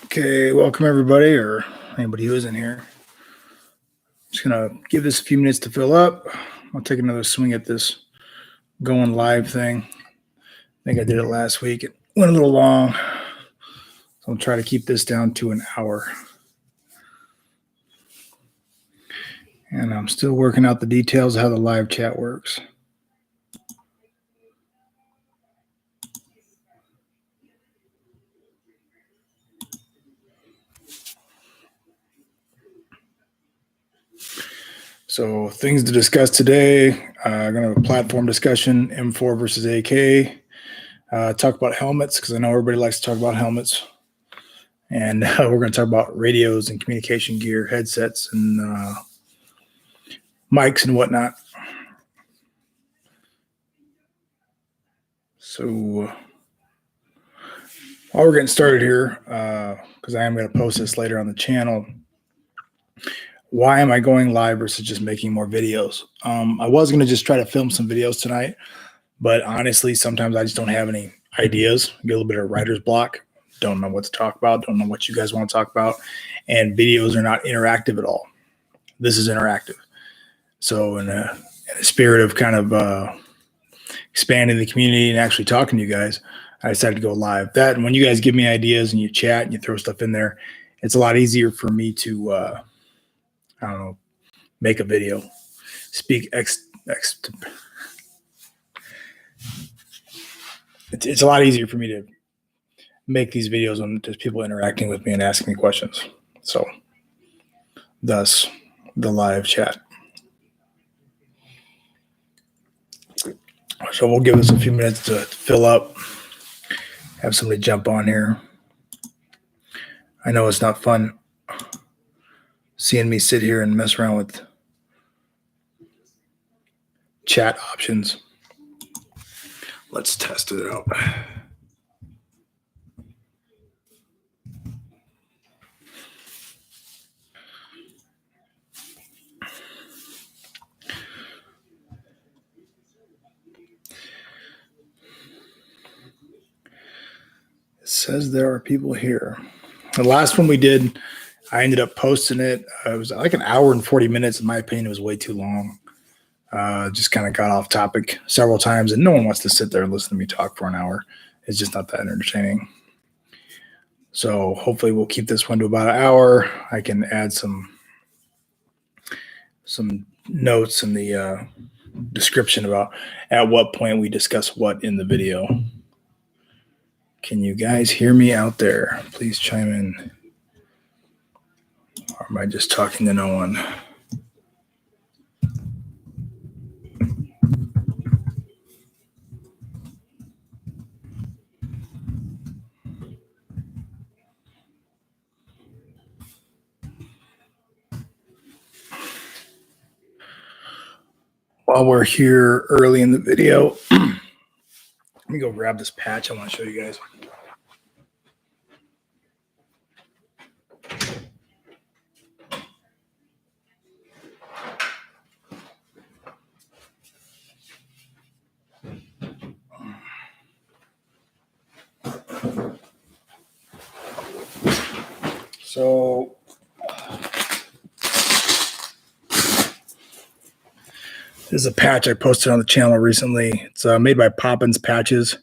Okay, welcome everybody, or anybody who isn't here. Just gonna give this a few minutes to fill up. I'll take another swing at this going live thing. I think I did it last week. It went a little long, so I'll try to keep this down to an hour. And I'm still working out the details of how the live chat works. So things to discuss today. I'm going to have a platform discussion, M4 versus AK. Talk about helmets, because I know everybody likes to talk about helmets. And we're going to talk about radios and communication gear, headsets, and mics and whatnot. So while we're getting started here, because I am going to post this later on the channel, why am I going live versus just making more videos? I was going to just try to film some videos tonight, but honestly, sometimes I just don't have any ideas. Get a little bit of writer's block. Don't know what to talk about. Don't know what you guys want to talk about. And videos are not interactive at all. This is interactive. So in a spirit of kind of expanding the community and actually talking to you guys, I decided to go live. That, and when you guys give me ideas and you chat and you throw stuff in there, it's a lot easier for me to, I don't know, make a video. It's a lot easier for me to make these videos when there's people interacting with me and asking me questions. So, thus, the live chat. So we'll give this a few minutes to fill up. Have somebody jump on here. I know it's not fun seeing me sit here and mess around with chat options. Let's test it out. It says there are people here. The last one we did, I ended up posting it. It was like an hour and 40 minutes. In my opinion, it was way too long. Just kind of got off topic several times, and no one wants to sit there and listen to me talk for an hour. It's just not that entertaining. So hopefully we'll keep this one to about an hour. I can add some notes in the description about at what point we discuss what in the video. Can you guys hear me out there? Please chime in. Or am I just talking to no one? While we're here early in the video, let me go grab this patch I want to show you guys. So this is a patch I posted on the channel recently. It's made by Poppins Patches.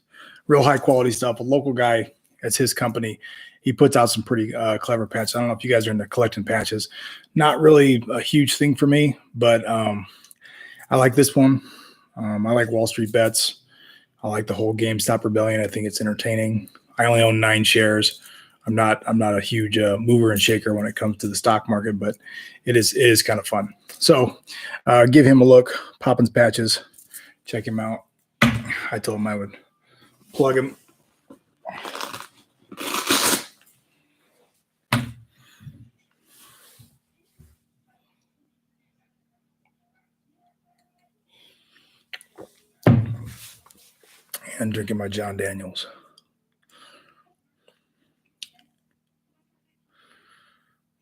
Real high quality stuff. A local guy, that's his company. He puts out some pretty clever patches. I don't know if you guys are into collecting patches. Not really a huge thing for me, but I like this one. I like Wall Street Bets. I like the whole GameStop rebellion. I think it's entertaining. I only own 9 shares. I'm not a huge mover and shaker when it comes to the stock market, but it is kind of fun. So give him a look. Poppins Patches. Check him out. I told him I would plug him. And drinking my John Daniels.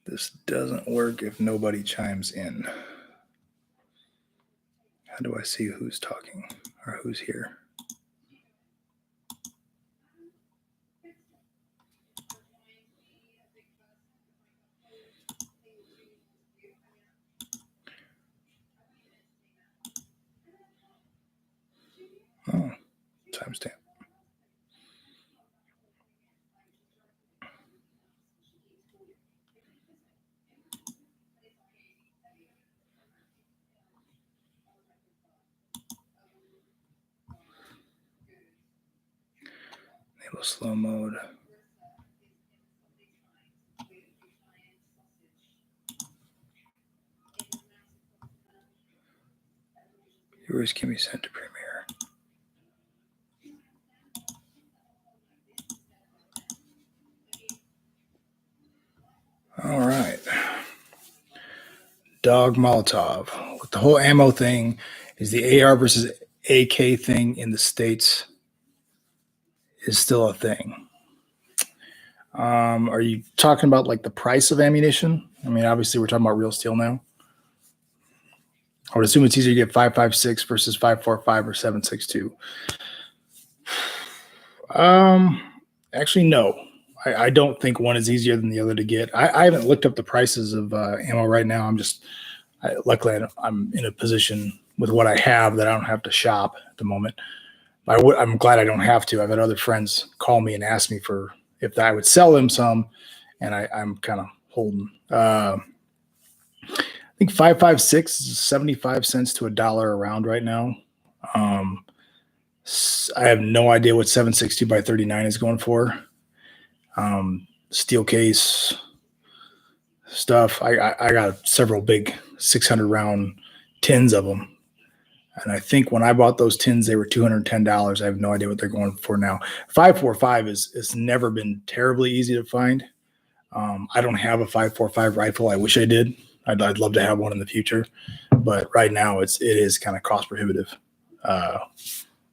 This doesn't work if nobody chimes in. How do I see who's talking or who's here? timestamp. Enable slow mode. Viewers can be sent to Premiere. All right. Dog Molotov. With the whole ammo thing, is the AR versus AK thing in the States is still a thing. Are you talking about like the price of ammunition? I mean, obviously we're talking about real steel now. I would assume it's easier to get 5.56 versus 5.45 or 7.62. Actually, no. I don't think one is easier than the other to get. I haven't looked up the prices of ammo right now. Luckily, I'm in a position with what I have that I don't have to shop at the moment. I'm glad I don't have to. I've had other friends call me and ask me for if I would sell them some, and I'm kind of holding. I think 5.56 is 75 cents to $1 around right now. I have no idea what 7.62 by 39 is going for. Steel case stuff. I got several big 600 round tins of them. And I think when I bought those tins, they were $210. I have no idea what they're going for now. 5.45 is never been terribly easy to find. I don't have a 5.45 rifle. I wish I did. I'd love to have one in the future, but right now it is kind of cost prohibitive. I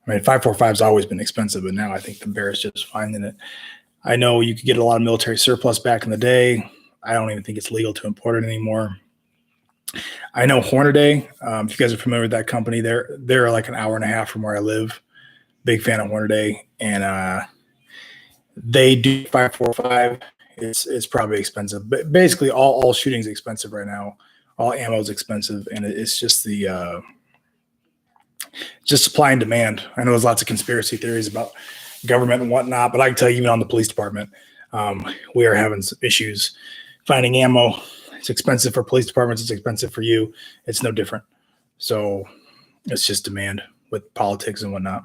mean, 5.45 has always been expensive, but now I think the bear is just finding it. I know you could get a lot of military surplus back in the day. I don't even think it's legal to import it anymore. I know Hornaday, if you guys are familiar with that company, they're like an hour and a half from where I live. Big fan of Hornaday, and they do 5.45. It's probably expensive, but basically all shooting is expensive right now. All ammo is expensive, and it's just just supply and demand. I know there's lots of conspiracy theories about government and whatnot, but I can tell you, even on the police department, we are having some issues finding ammo. It's expensive for police departments. It's expensive for you. It's no different. So it's just demand with politics and whatnot.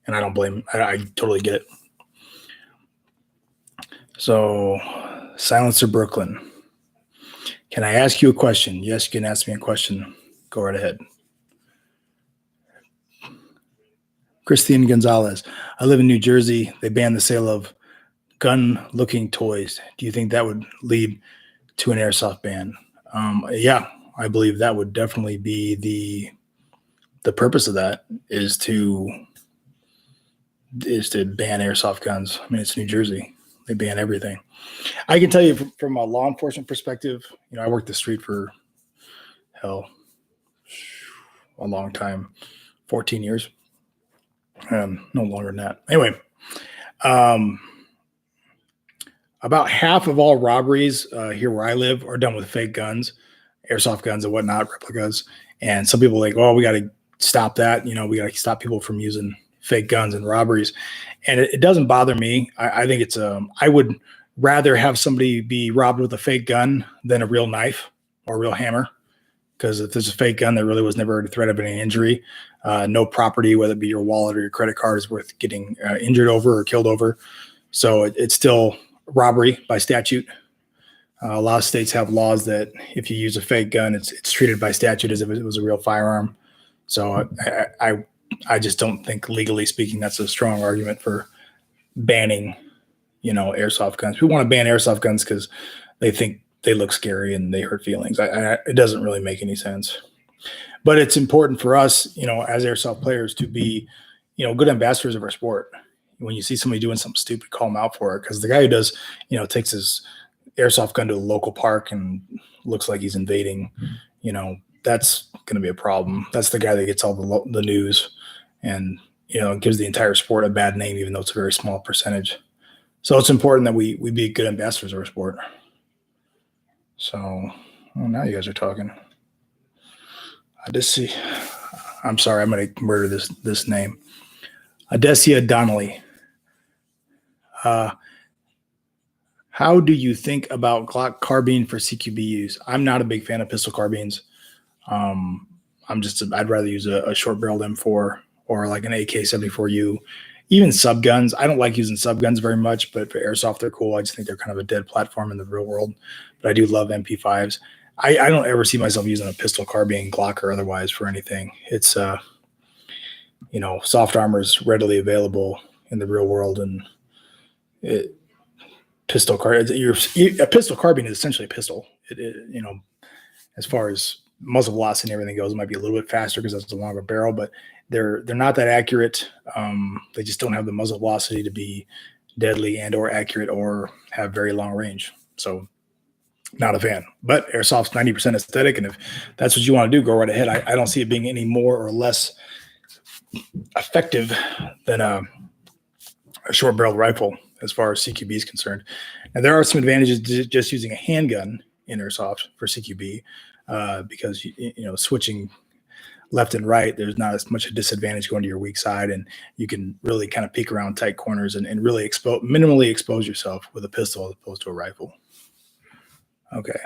And I don't blame. I totally get it. So, Silencer Brooklyn. Can I ask you a question? Yes, you can ask me a question. Go right ahead. Christine Gonzalez. I live in New Jersey. They banned the sale of gun-looking toys. Do you think that would lead to an airsoft ban? Yeah, I believe that would definitely be the purpose of that is to ban airsoft guns. I mean, it's New Jersey. They ban everything. I can tell you from a law enforcement perspective, I worked the street for a long time, 14 years. No longer than that. Anyway, about half of all robberies here where I live are done with fake guns, airsoft guns and whatnot, replicas. And some people are like, oh, we got to stop that. We got to stop people from using fake guns and robberies. And it doesn't bother me. I think it's I would rather have somebody be robbed with a fake gun than a real knife or a real hammer. Because if there's a fake gun, there really was never a threat of any injury. No property, whether it be your wallet or your credit card, is worth getting injured over or killed over. So it's still robbery by statute. A lot of states have laws that if you use a fake gun, it's treated by statute as if it was a real firearm. So I just don't think, legally speaking, that's a strong argument for banning, airsoft guns. People want to ban airsoft guns because they think they look scary and they hurt feelings. It doesn't really make any sense. But it's important for us, as airsoft players, to be, good ambassadors of our sport. When you see somebody doing something stupid, call them out for it. Because the guy who does, takes his airsoft gun to a local park and looks like he's invading, that's going to be a problem. That's the guy that gets all the news and, gives the entire sport a bad name, even though it's a very small percentage. So it's important that we be good ambassadors of our sport. So, now you guys are talking. I just see. I'm sorry. I'm going to murder this name. Adesia Donnelly. How do you think about Glock carbine for CQB use? I'm not a big fan of pistol carbines. I'd rather use a short barreled M4 or like an AK-74U. Even sub guns. I don't like using sub guns very much, but for airsoft, they're cool. I just think they're kind of a dead platform in the real world. But I do love MP5s. I don't ever see myself using a pistol carbine, Glock or otherwise, for anything. It's soft armor is readily available in the real world, and a pistol carbine is essentially a pistol. As far as muzzle velocity and everything goes, it might be a little bit faster because it's a longer barrel, but they're not that accurate. They just don't have the muzzle velocity to be deadly and or accurate or have very long range. So not a fan. But airsoft's 90% aesthetic, and if that's what you want to do, go right ahead. I don't see it being any more or less effective than a short barreled rifle as far as CQB is concerned. Now, there are some advantages to just using a handgun in airsoft for CQB because switching left and right, there's not as much a disadvantage going to your weak side, and you can really kind of peek around tight corners and really minimally expose yourself with a pistol as opposed to a rifle. Okay.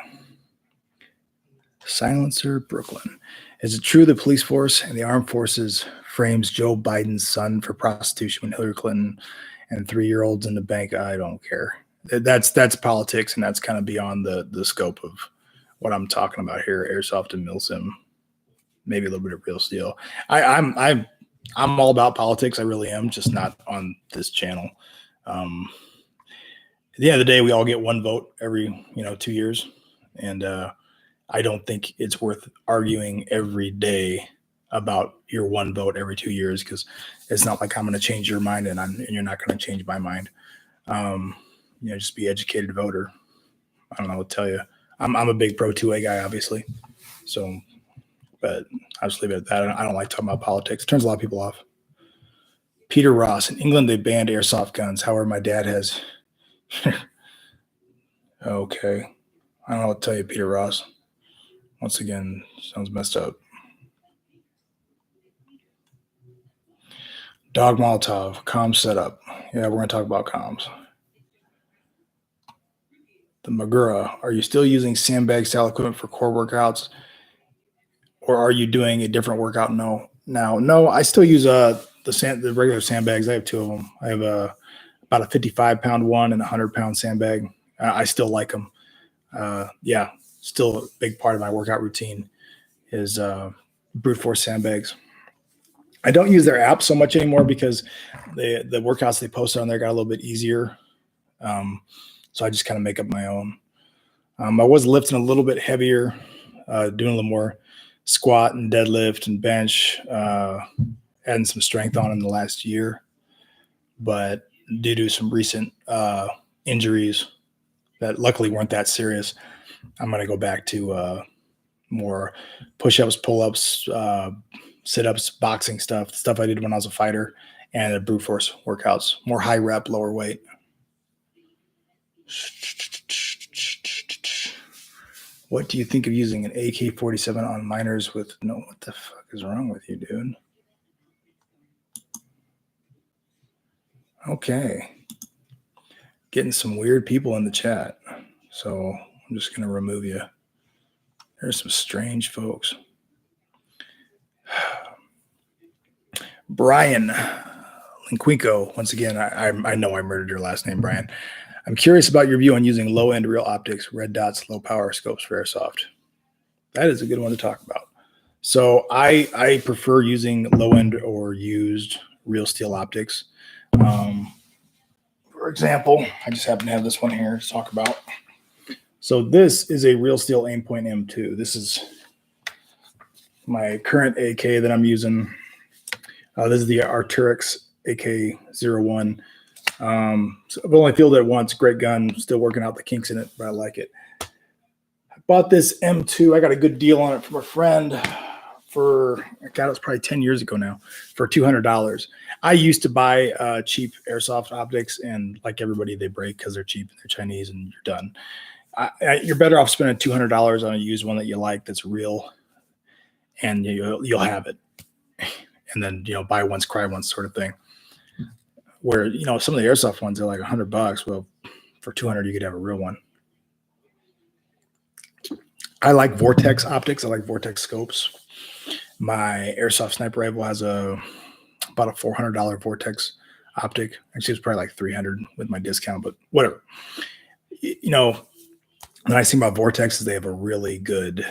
Silencer Brooklyn. Is it true the police force and the armed forces frames Joe Biden's son for prostitution when Hillary Clinton and 3-year-olds in the bank? I don't care. That's politics, and that's kind of beyond the scope of what I'm talking about here. Airsoft and Milsim, maybe a little bit of Real Steel. I'm all about politics. I really am, just not on this channel. At the end of the day, we all get one vote every 2 years, and I don't think it's worth arguing every day about your one vote every 2 years, because it's not like I'm going to change your mind and you're not going to change my mind. Just be educated voter. I don't know what to tell you. I'm a big pro 2A guy, obviously. So, but I'll just leave it at that. I don't like talking about politics. It turns a lot of people off. Peter Ross. In England, they banned airsoft guns. However, my dad has. Okay. I don't know what to tell you, Peter Ross. Once again, sounds messed up. Dog Molotov, comms setup. Yeah, we're going to talk about comms. The Magura, are you still using sandbag style equipment for core workouts, or are you doing a different workout? No, I still use the regular sandbags. I have 2 of them. I have about a 55-pound one and a 100-pound sandbag. I still like them. Still a big part of my workout routine is brute force sandbags. I don't use their app so much anymore because the workouts they posted on there got a little bit easier. So I just kind of make up my own. I was lifting a little bit heavier, doing a little more squat and deadlift and bench, adding some strength on in the last year. But due to some recent injuries that luckily weren't that serious, I'm going to go back to more push-ups, pull-ups, sit-ups, boxing stuff I did when I was a fighter, and the brute force workouts, more high rep, lower weight. What do you think of using an AK-47 on minors with no? What the fuck is wrong with you, dude? Okay. Getting some weird people in the chat. So I'm just going to remove you. There's some strange folks. Brian Linquinco. Once again, I know I murdered your last name, Brian. I'm curious about your view on using low-end real optics, red dots, low-power scopes for airsoft. That is a good one to talk about. So I prefer using low-end or used real steel optics. For example, I just happen to have this one here to talk about. So this is a Real Steel Aimpoint M2. This is my current AK that I'm using. This is the Arcturix AK-01. So I've only fielded it once. Great gun. Still working out the kinks in it, but I like it. I bought this M2. I got a good deal on it from a friend for, God, it was probably 10 years ago now, for $200. I used to buy cheap airsoft optics, and like everybody, they break because they're cheap and they're Chinese, and you're done. You're better off spending $200 on a used one that you like, that's real, and you'll have it. And then, buy once, cry once sort of thing. where, you know, some of the airsoft ones are like $100. Well, for 200, you could have a real one. I like Vortex optics. I like Vortex scopes. My airsoft sniper rifle has about a $400 Vortex optic. Actually, it's probably like 300 with my discount, but whatever. You know, the nice thing about Vortex is they have a really good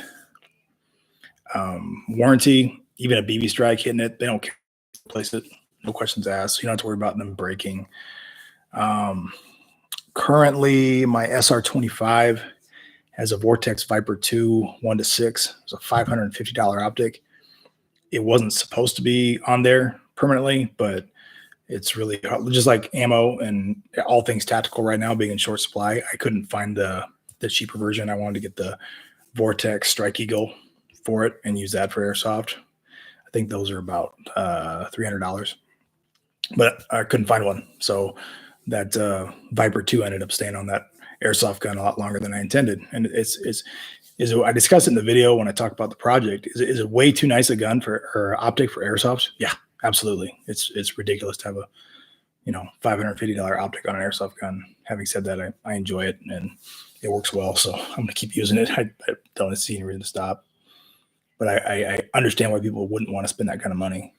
warranty. Even a BB strike hitting it, they don't care to replace it. No questions asked. You don't have to worry about them breaking. Currently, my SR25 has a Vortex Viper 2 1-6. It's a $550 optic. It wasn't supposed to be on there permanently, but it's really just like ammo and all things tactical right now being in short supply. I couldn't find the cheaper version. I wanted to get the Vortex Strike Eagle for it and use that for airsoft. I think those are about $300, but I couldn't find one. So that Viper 2 ended up staying on that airsoft gun a lot longer than I intended. And I discussed it in the video when I talk about the project. Is it way too nice a gun for or optic for airsoft? Yeah, absolutely. It's ridiculous to have a $550 optic on an airsoft gun. Having said that, I enjoy it and it works well, so I'm going to keep using it. I don't see any reason to stop. But I understand why people wouldn't want to spend that kind of money.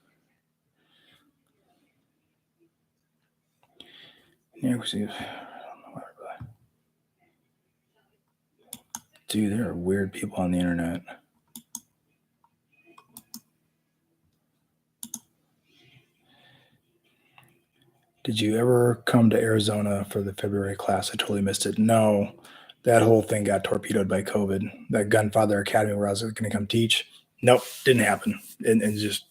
Yeah, dude, there are weird people on the internet. Did you ever come to Arizona for the February class? I totally missed it. No, that whole thing got torpedoed by COVID. That Gunfather Academy where I was going to come teach. Nope, didn't happen. And just,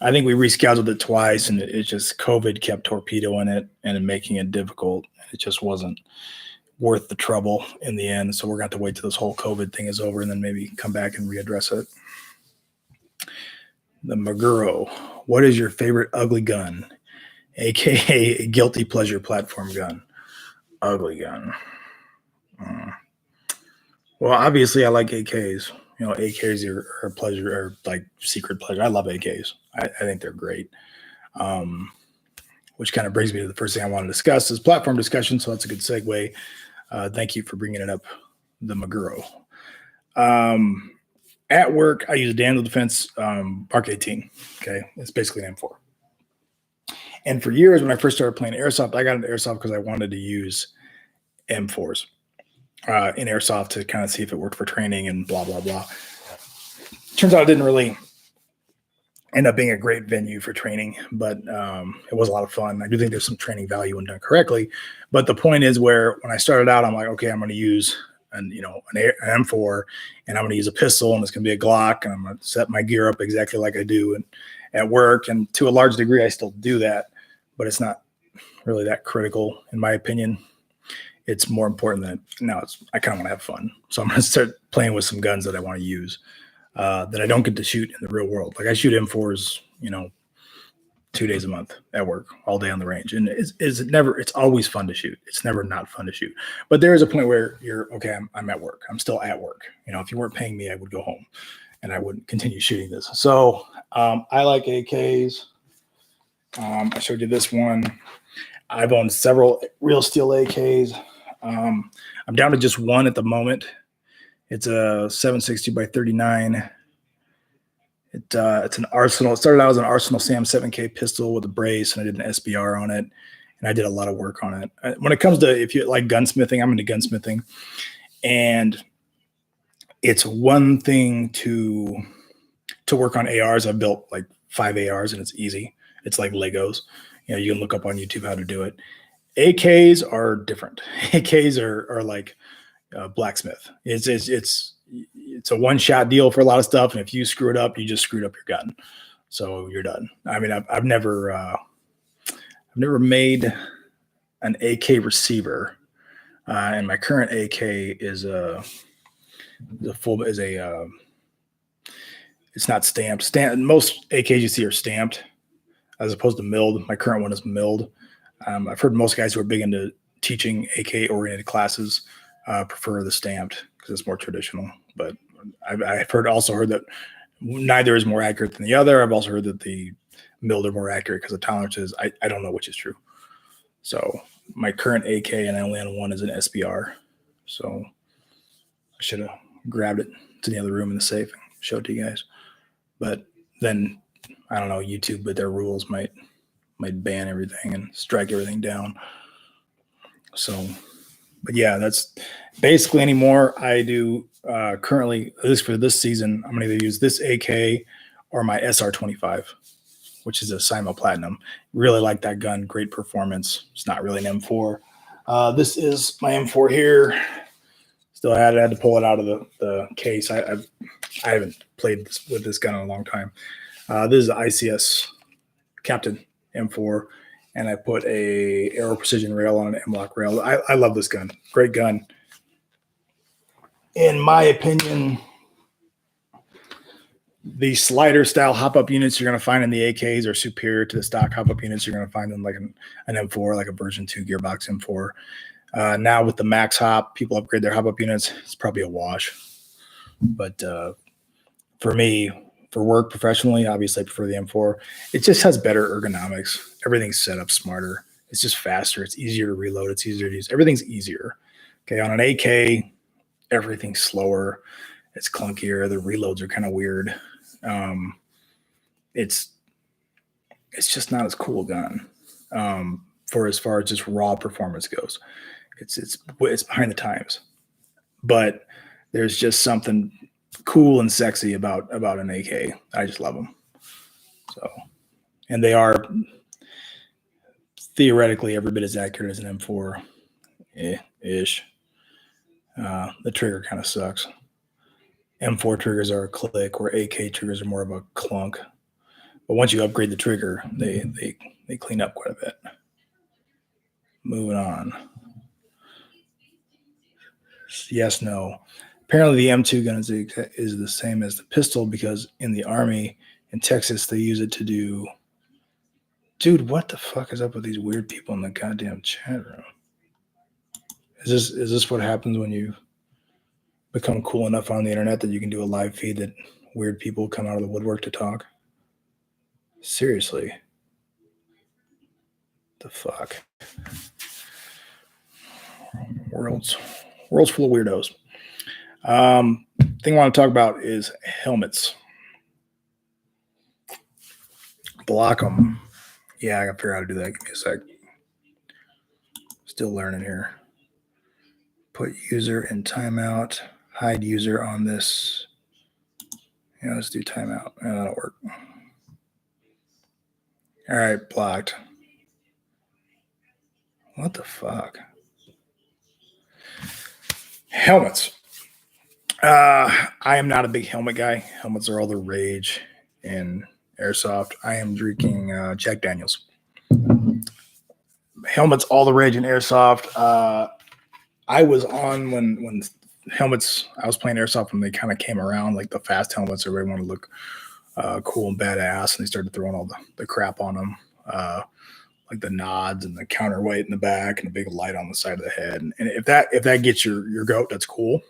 I think we rescheduled it twice, and it just COVID kept torpedoing it and making it difficult. It just wasn't worth the trouble in the end. So we're going to have to wait till this whole COVID thing is over and then maybe come back and readdress it. The Maguro. What is your favorite ugly gun? AKA guilty pleasure platform gun. Ugly gun. Well, obviously I like AKs. You know, AKs are a pleasure, or like secret pleasure. I love AKs. I think they're great. Which kind of brings me to the first thing I want to discuss is platform discussion. So that's a good segue. Thank you for bringing it up, the Maguro. At work, I use Daniel Defense Mark 18. Okay, it's basically an M4. And for years, when I first started playing airsoft, I got into airsoft because I wanted to use M4s in airsoft to kind of see if it worked for training and blah blah blah. Turns out it didn't really end up being a great venue for training, but it was a lot of fun. I do think there's some training value when done correctly. But the point is, where when I started out, I'm like, okay, I'm going to use an M4, and I'm going to use a pistol, and it's going to be a Glock, and I'm going to set my gear up exactly like I do at work. And to a large degree, I still do that, but it's not really that critical, in my opinion. It's more important that I kind of want to have fun. So I'm going to start playing with some guns that I want to use that I don't get to shoot in the real world. Like I shoot M4s, 2 days a month at work, all day on the range. And it's always fun to shoot. It's never not fun to shoot. But there is a point where I'm at work. I'm still at work. If you weren't paying me, I would go home and I wouldn't continue shooting this. So I like AKs. I showed you this one. I've owned several real steel AKs. I'm down to just one at the moment. It's a 760 by 39. It's an Arsenal. It started out as an Arsenal Sam 7K pistol with a brace, and I did an SBR on it, and I did a lot of work on it. When it comes to, if you like gunsmithing, I'm into gunsmithing, and it's one thing to work on ARs. I've built like 5 ARs, and it's easy. It's like Legos. You can look up on YouTube how to do it. AKs are different. AKs are like blacksmith. It's a one-shot deal for a lot of stuff, and if you screw it up, you just screwed up your gun, so you're done. I mean, I've never made an AK receiver, and my current AK is it's not stamped. Most AKs you see are stamped as opposed to milled. My current one is milled. I've heard most guys who are big into teaching AK-oriented classes prefer the stamped because it's more traditional. But I've also heard that neither is more accurate than the other. I've also heard that the milled are more accurate because of tolerances. I don't know which is true. So my current AK, and I only own one, is an SBR. So I should have grabbed it to the other room in the safe and showed it to you guys. But then I don't know, YouTube with their rules might ban everything and strike everything down. So, but yeah, that's basically anymore. I do currently, at least for this season, I'm going to either use this AK or my SR25, which is a Simo Platinum. Really like that gun. Great performance. It's not really an M4. This is my M4 here. Still had to pull it out of the case. I haven't played with this gun in a long time. This is the ICS Captain M4, and I put a Aero Precision rail on an M-Lock rail. I love this gun. Great gun. In my opinion, the slider style hop-up units you're going to find in the AKs are superior to the stock hop-up units you're going to find in like an M4, like a version 2 gearbox M4. Now with the max hop, people upgrade their hop-up units. It's probably a wash. But for me, for work professionally, obviously I prefer the M4. It just has better ergonomics. Everything's set up smarter. It's just faster. It's easier to reload. It's easier to use. Everything's easier. Okay, on an AK, everything's slower. It's clunkier. The reloads are kind of weird. It's just not as cool a gun for as far as just raw performance goes. It's behind the times, but there's just something cool and sexy about an AK. I just love them. So, and they are theoretically every bit as accurate as an M4 ish. The trigger kind of sucks. M4 triggers are a click, where AK triggers are more of a clunk. But once you upgrade the trigger, they clean up quite a bit. Moving on. Yes, no. Apparently the M2 gun is the same as the pistol, because in the Army in Texas, they use it to do... Dude, what the fuck is up with these weird people in the goddamn chat room? Is this what happens when you become cool enough on the internet that you can do a live feed that weird people come out of the woodwork to talk? Seriously. The fuck? World's full of weirdos. Thing I want to talk about is helmets. Block them. Yeah, I got to figure out how to do that. Give me a sec. Still learning here. Put user in timeout. Hide user on this. Yeah, let's do timeout. Yeah, that'll work. All right, blocked. What the fuck? Helmets. I am not a big helmet guy. Helmets are all the rage in Airsoft. I am drinking Jack Daniels. Helmets all the rage in Airsoft. I was on when helmets, I was playing Airsoft when they kind of came around, like the fast helmets. Everybody wanted to look cool and badass, and they started throwing all the crap on them, like the nods and the counterweight in the back and a big light on the side of the head. And if that gets your goat, that's cool.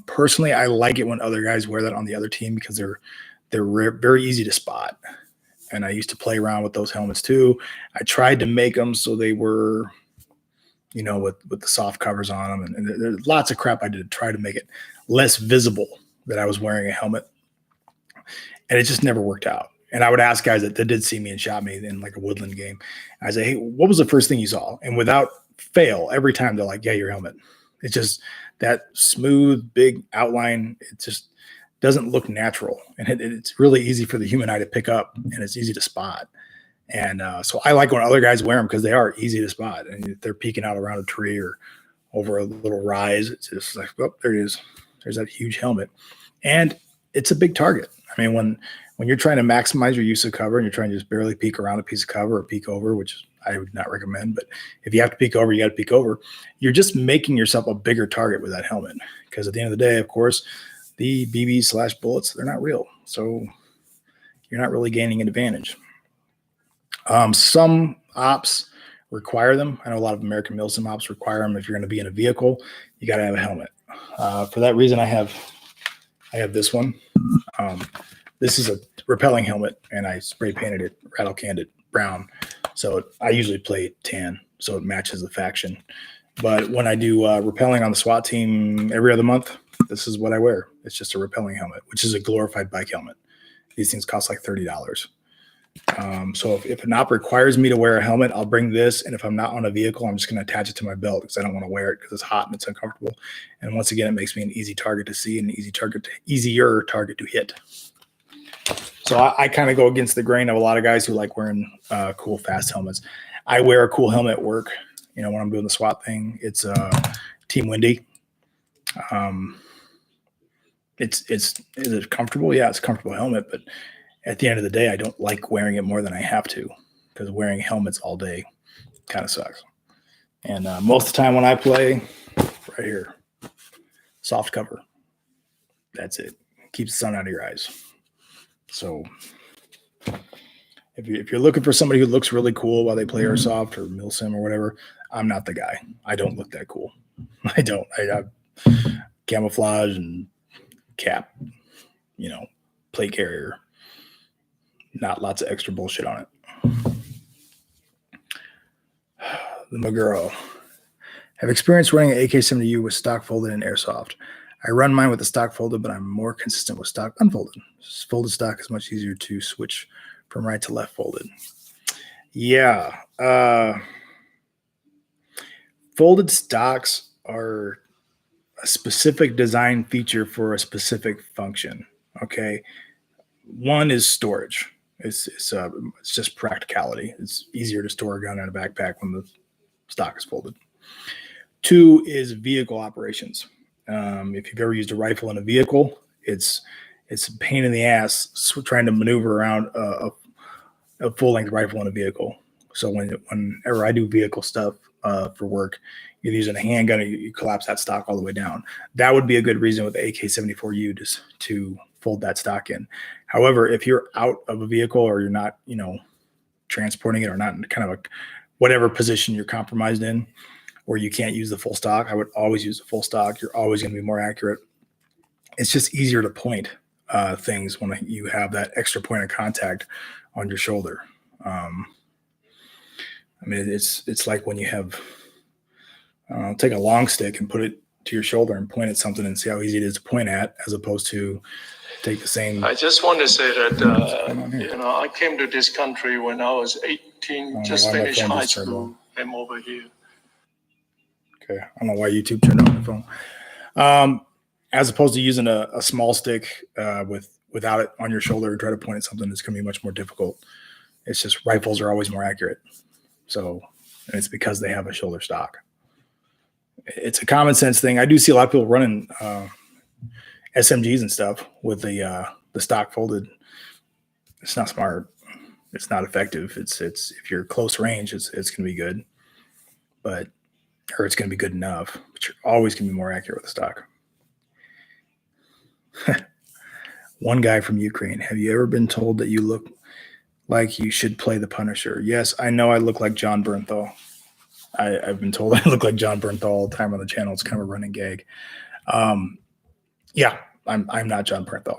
Personally, I like it when other guys wear that on the other team, because they're very easy to spot. And I used to play around with those helmets too. I tried to make them so they were, with the soft covers on them. And there's lots of crap I did to try to make it less visible that I was wearing a helmet. And it just never worked out. And I would ask guys that did see me and shot me in like a woodland game. I say, hey, what was the first thing you saw? And without fail, every time they're like, yeah, your helmet. It's just that smooth, big outline. It just doesn't look natural. And it's really easy for the human eye to pick up, and it's easy to spot. And so I like when other guys wear them, because they are easy to spot. And if they're peeking out around a tree or over a little rise, it's just like, oh, there it is. There's that huge helmet. And it's a big target. I mean, when you're trying to maximize your use of cover and you're trying to just barely peek around a piece of cover or peek over, which I would not recommend, but if you have to peek over, you got to peek over. You're just making yourself a bigger target with that helmet, because at the end of the day, of course, the BBs/bullets, they're not real. So you're not really gaining an advantage. Some ops require them. I know a lot of American Milsim ops require them. If you're going to be in a vehicle, you got to have a helmet. For that reason, I have this one. This is a repelling helmet, and I spray painted it, rattle canned it brown, So I usually play tan, so it matches the faction. But when I do rappelling on the SWAT team every other month, this is what I wear. It's just a rappelling helmet, which is a glorified bike helmet. These things cost like $30. So if an op requires me to wear a helmet, I'll bring this. And if I'm not on a vehicle, I'm just going to attach it to my belt because I don't want to wear it because it's hot and it's uncomfortable. And once again, it makes me an easy target to see and an easier target to hit. So I kind of go against the grain of a lot of guys who like wearing cool, fast helmets. I wear a cool helmet at work. You know, when I'm doing the SWAT thing, it's Team Windy. Is it comfortable? Yeah, it's a comfortable helmet, but at the end of the day, I don't like wearing it more than I have to because wearing helmets all day kind of sucks. And most of the time when I play, right here, soft cover. That's it. Keeps the sun out of your eyes. So if you're looking for somebody who looks really cool while they play Airsoft or Milsim or whatever, I'm not the guy. I don't look that cool. I don't. I have camouflage and cap, you know, plate carrier. Not lots of extra bullshit on it. The Maguro. Have experience running an AK-70U with stock folded and Airsoft. I run mine with the stock folded, but I'm more consistent with stock unfolded. Folded stock is much easier to switch from right to left folded. Yeah. Folded stocks are a specific design feature for a specific function. Okay. One is storage. It's just practicality. It's easier to store a gun in a backpack when the stock is folded. Two is vehicle operations. If you've ever used a rifle in a vehicle, it's a pain in the ass trying to maneuver around a full-length rifle in a vehicle. So whenever I do vehicle stuff for work, you're using a handgun, you collapse that stock all the way down. That would be a good reason with the AK-74U to fold that stock in. However, if you're out of a vehicle or you're not, transporting it or not in kind of whatever position you're compromised in, where you can't use the full stock, I would always use the full stock. You're always going to be more accurate. It's just easier to point things when you have that extra point of contact on your shoulder. It's like when you have take a long stick and put it to your shoulder and point at something and see how easy it is to point at, as opposed to take the same. I just want to say that I came to this country when I was 18, just finished high school, came over here. Okay, I don't know why YouTube turned on the phone. As opposed to using a small stick without it on your shoulder and try to point at something, it's going to be much more difficult. It's just rifles are always more accurate. So, and it's because they have a shoulder stock. It's a common sense thing. I do see a lot of people running SMGs and stuff with the stock folded. It's not smart. It's not effective. It's if you're close range, it's going to be good, or it's going to be good enough. But you're always going to be more accurate with the stock. One guy from Ukraine. Have you ever been told that you look like you should play the Punisher? Yes, I know I look like John Bernthal. I've been told I look like John Bernthal all the time on the channel. It's kind of a running gag. Yeah, I'm not John Bernthal.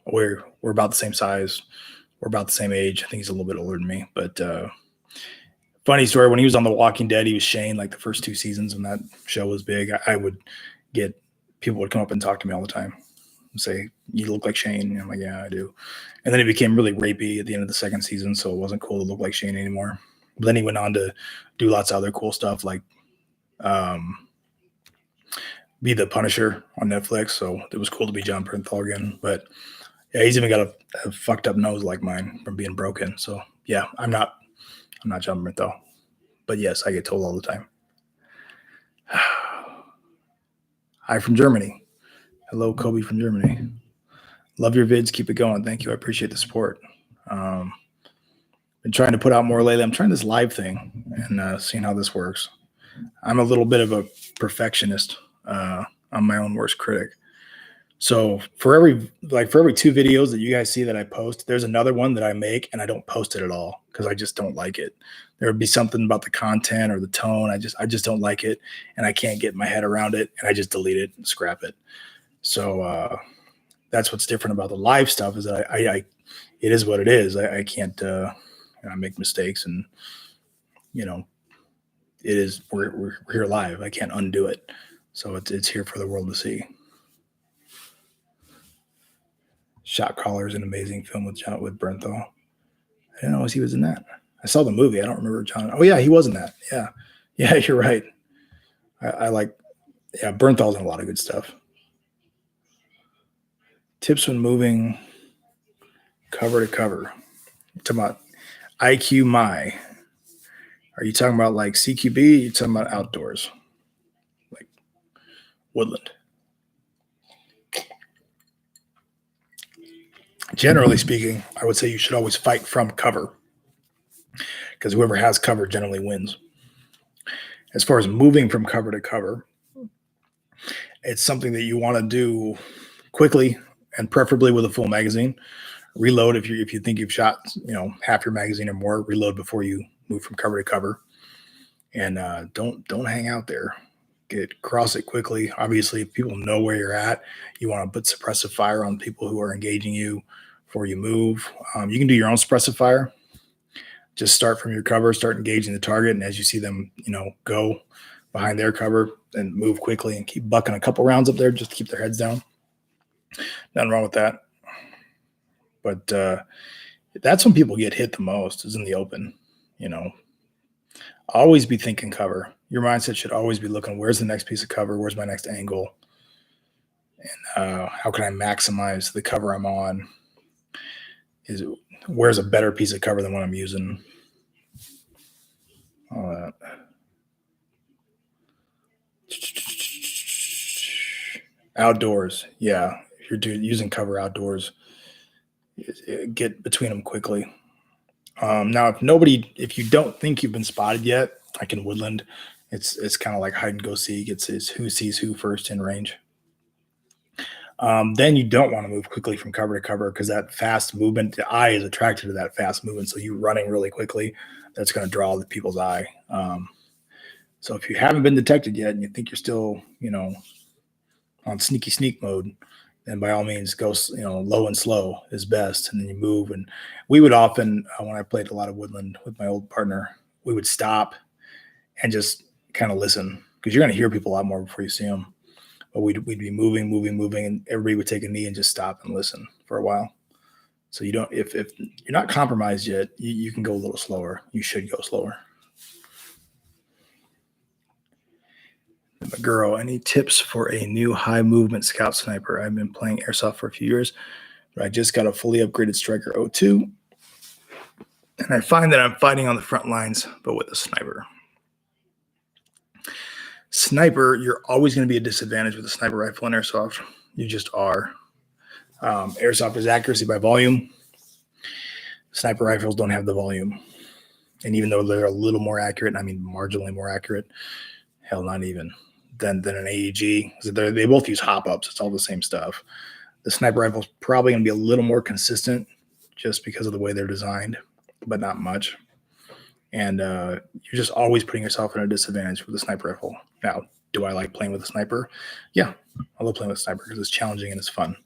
We're about the same size. We're about the same age. I think he's a little bit older than me. But funny story, when he was on The Walking Dead, he was Shane like the first 2 seasons when that show was big. I would get people would come up and talk to me all the time and say, "You look like Shane." And I'm like, "Yeah, I do." And then he became really rapey at the end of the 2nd season, so it wasn't cool to look like Shane anymore. But then he went on to do lots of other cool stuff, like be the Punisher on Netflix. So it was cool to be John Bernthal again. But yeah, he's even got a fucked up nose like mine from being broken. So yeah, I'm not John Bernthal. But yes, I get told all the time. Hi from Germany. Hello, Kobe from Germany. Love your vids. Keep it going. Thank you. I appreciate the support. Been trying to put out more lately. I'm trying this live thing and seeing how this works. I'm a little bit of a perfectionist. I'm my own worst critic. So for every 2 videos that you guys see that I post, there's another one that I make and I don't post it at all because I just don't like it. There would be something about the content or the tone. I just don't like it and I can't get my head around it and I just delete it and scrap it. So that's what's different about the live stuff is that it is what it is. I can't I make mistakes and it is, we're here live. I can't undo it. So it's here for the world to see. Shot Caller is an amazing film with Bernthal. I didn't know he was in that. I saw the movie. I don't remember John. Oh yeah, he was in that. Yeah, you're right. I like. Yeah, Bernthal's in a lot of good stuff. Tips when moving cover to cover. You're talking about IQ My. Are you talking about like CQB? Or are you talking about outdoors, like woodland? Generally speaking, I would say you should always fight from cover, because whoever has cover generally wins. As far as moving from cover to cover, it's something that you want to do quickly and preferably with a full magazine. Reload if you think you've shot half your magazine or more. Reload before you move from cover to cover, and don't hang out there. Cross it quickly. Obviously, if people know where you're at, you want to put suppressive fire on people who are engaging you before you move. You can do your own suppressive fire. Just start from your cover, start engaging the target, and as you see them, go behind their cover, and move quickly and keep bucking a couple rounds up there just to keep their heads down. Nothing wrong with that. But that's when people get hit the most, is in the open. Always be thinking cover. Your mindset should always be looking, where's the next piece of cover? Where's my next angle? And how can I maximize the cover I'm on? Where's a better piece of cover than what I'm using? All that. Outdoors. Yeah. If you're using cover outdoors, get between them quickly. Now, if you don't think you've been spotted yet, like in woodland, it's kind of like hide and go seek. It's who sees who first in range. Then you don't want to move quickly from cover to cover, because that fast movement, the eye is attracted to that fast movement. So you running really quickly, that's going to draw the people's eye. So if you haven't been detected yet and you think you're still, on sneaky sneak mode, then by all means go, low and slow is best. And then you move. And we would often, when I played a lot of woodland with my old partner, we would stop and just kind of listen, because you're going to hear people a lot more before you see them. But we'd be moving, and everybody would take a knee and just stop and listen for a while. So you don't, if you're not compromised yet, you can go a little slower. You should go slower. Girl, any tips for a new high movement scout sniper? I've been playing airsoft for a few years, but I just got a fully upgraded Striker 02, and I find that I'm fighting on the front lines, but with a sniper. Sniper, you're always going to be a disadvantage with a sniper rifle in airsoft. You just are. Airsoft is accuracy by volume. Sniper rifles don't have the volume. And even though they're a little more accurate, I mean marginally more accurate, hell, not even, than an AEG. They both use hop-ups. It's all the same stuff. The sniper rifle is probably going to be a little more consistent just because of the way they're designed, but not much. And you're just always putting yourself in a disadvantage with a sniper rifle. Now, do I like playing with a sniper? Yeah, I love playing with a sniper because it's challenging and it's fun.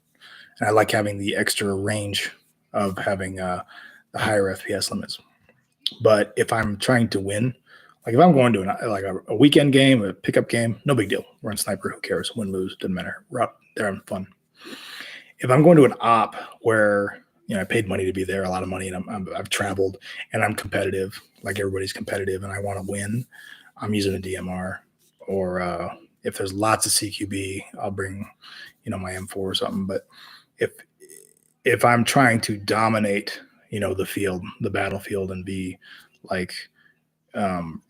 And I like having the extra range of having the higher FPS limits. But if I'm trying to win, like if I'm going to a weekend game, a pickup game, no big deal. We're on sniper, who cares? Win, lose, doesn't matter. We're up there having fun. If I'm going to an op where I paid money to be there, a lot of money, and I've traveled and I'm competitive, like everybody's competitive, and I want to win, I'm using a DMR. Or if there's lots of CQB, I'll bring, my M4 or something. But if I'm trying to dominate, the field, the battlefield, and be like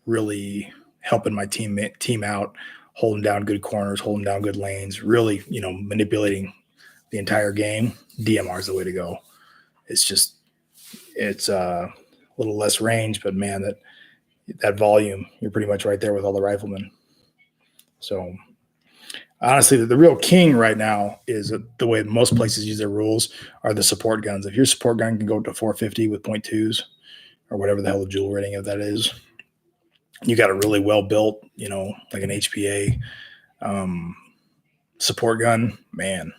really helping my team out, holding down good corners, holding down good lanes, really, manipulating the entire game, DMR is the way to go. It's a little less range, but man, that volume, you're pretty much right there with all the riflemen. So honestly, the real king right now is the way most places use their rules are the support guns. If your support gun can go up to 450 with .2s or whatever the hell the joule rating of that is, you got a really well built, like an HPA support gun, man,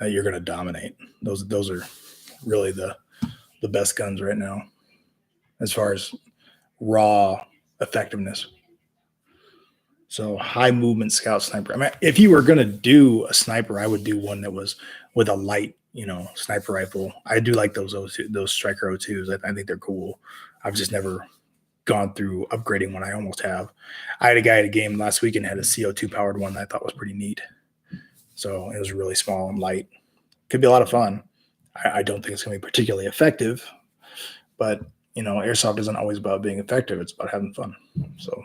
you're going to dominate. Those are really the best guns right now as far as raw effectiveness. So high movement scout sniper. I mean, if you were going to do a sniper, I would do one that was with a light, sniper rifle. I do like those Striker O2s. I think they're cool. I've just never gone through upgrading one. I almost have. I had a guy at a game last weekend had a CO2 powered one that I thought was pretty neat. So it was really small and light. Could be a lot of fun. I don't think it's going to be particularly effective, but airsoft isn't always about being effective. It's about having fun. So,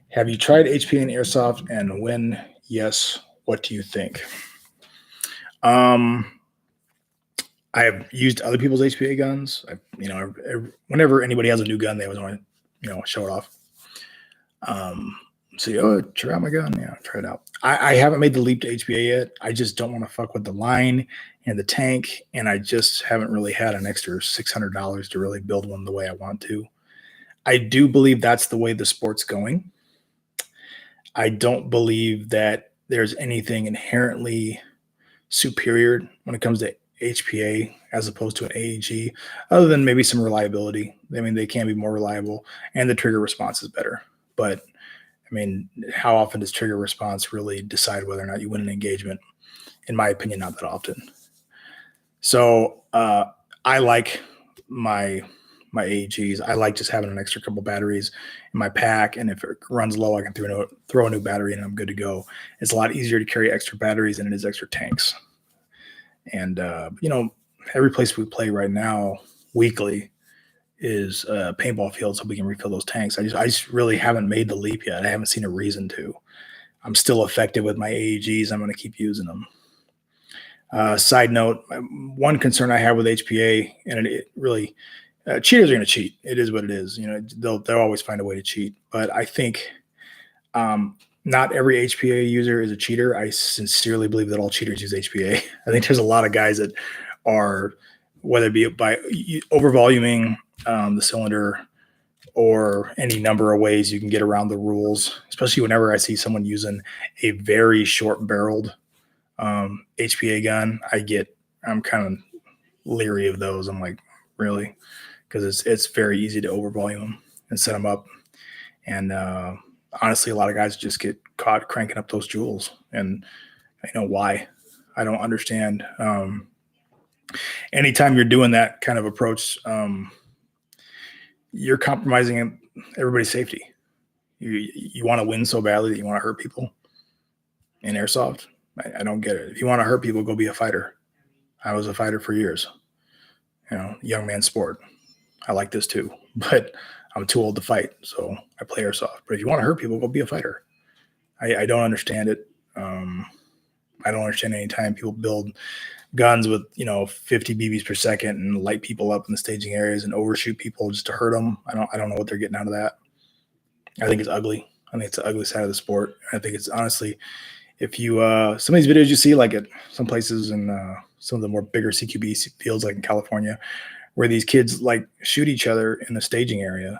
have you tried HPA and airsoft, and when yes, what do you think? I have used other people's HPA guns. Whenever anybody has a new gun, they always want to, show it off. So, try out my gun. Yeah, try it out. I haven't made the leap to HPA yet. I just don't want to fuck with the line and the tank, and I just haven't really had an extra $600 to really build one the way I want to. I do believe that's the way the sport's going. I don't believe that there's anything inherently superior when it comes to HPA as opposed to an AEG, other than maybe some reliability. I mean, they can be more reliable, and the trigger response is better. But I mean, how often does trigger response really decide whether or not you win an engagement? In my opinion, not that often. So I like my AEGs. I like just having an extra couple batteries in my pack, and if it runs low, I can throw a new battery and I'm good to go. It's a lot easier to carry extra batteries than it is extra tanks. And every place we play right now weekly is a paintball field, so we can refill those tanks. I just really haven't made the leap yet. I haven't seen a reason to. I'm still effective with my AEGs. I'm going to keep using them. Side note, one concern I have with HPA, and it really, cheaters are going to cheat. It is what it is. They'll always find a way to cheat. But I think not every HPA user is a cheater. I sincerely believe that all cheaters use HPA. I think there's a lot of guys that are, whether it be by overvoluming the cylinder or any number of ways you can get around the rules, especially whenever I see someone using a very short-barreled HPA gun, I'm kind of leery of those. I'm like, really? Because it's very easy to overvolume them and set them up. And honestly, a lot of guys just get caught cranking up those joules. And I know why. I don't understand. Anytime you're doing that kind of approach, you're compromising everybody's safety. You want to win so badly that you want to hurt people in airsoft. I don't get it. If you want to hurt people, go be a fighter. I was a fighter for years. Young man sport. I like this too, but I'm too old to fight, so I play airsoft. But if you want to hurt people, go be a fighter. I don't understand it. I don't understand any time people build guns with 50 BBs per second and light people up in the staging areas and overshoot people just to hurt them. I don't know what they're getting out of that. I think it's ugly. I think it's the ugly side of the sport. I think it's honestly, if you some of these videos you see, like at some places in some of the more bigger CQB fields, like in California, where these kids like shoot each other in the staging area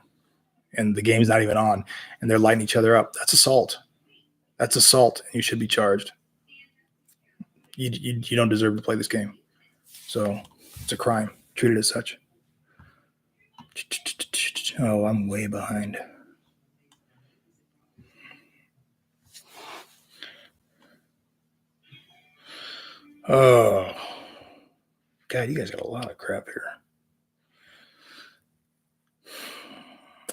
and the game's not even on and they're lighting each other up. That's assault. That's assault, and you should be charged. You don't deserve to play this game. So it's a crime. Treat it as such. Oh, I'm way behind. Oh, God, you guys got a lot of crap here.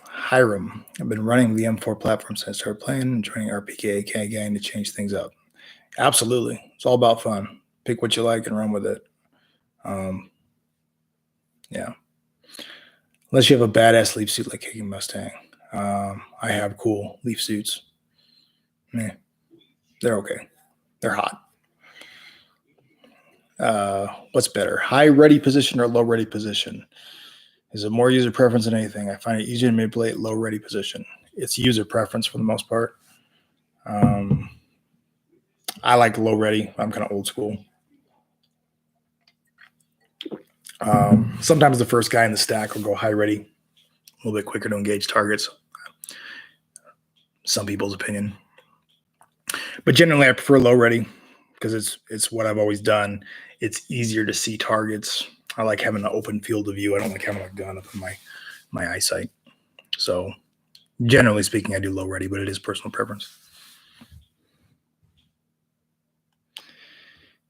Hiram, I've been running the M4 platform since I started playing and joining RPK gang to change things up. Absolutely. It's all about fun. Pick what you like and run with it. Yeah. Unless you have a badass leaf suit like Kicking Mustang. I have cool leaf suits. They're okay. They're hot. What's better, high ready position or low ready position? Is it more user preference than anything? I find it easier to manipulate low ready position. It's user preference for the most part. I like low ready. I'm kind of old school. Sometimes the first guy in the stack will go high ready, a little bit quicker to engage targets. Some people's opinion. But generally I prefer low ready because it's what I've always done. It's easier to see targets. I like having an open field of view. I don't like having a gun up in my eyesight. So generally speaking, I do low ready, but it is personal preference.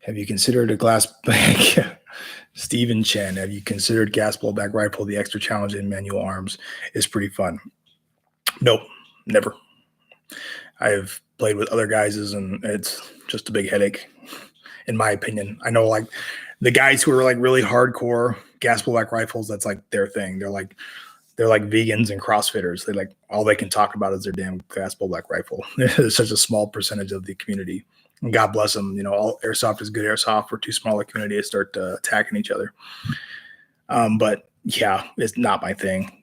Have you considered a glass bag? Stephen Chen, have you considered gas blowback rifle? The extra challenge in manual arms is pretty fun. Nope, never. I've played with other guys and it's just a big headache, in my opinion. I know like the guys who are like really hardcore gas blowback rifles, that's like their thing. They're like vegans and CrossFitters. They like all they can talk about is their damn gas blowback rifle. It's such a small percentage of the community. And God bless them. You know, all airsoft is good airsoft. We're too small a community to start attacking each other. But yeah, it's not my thing.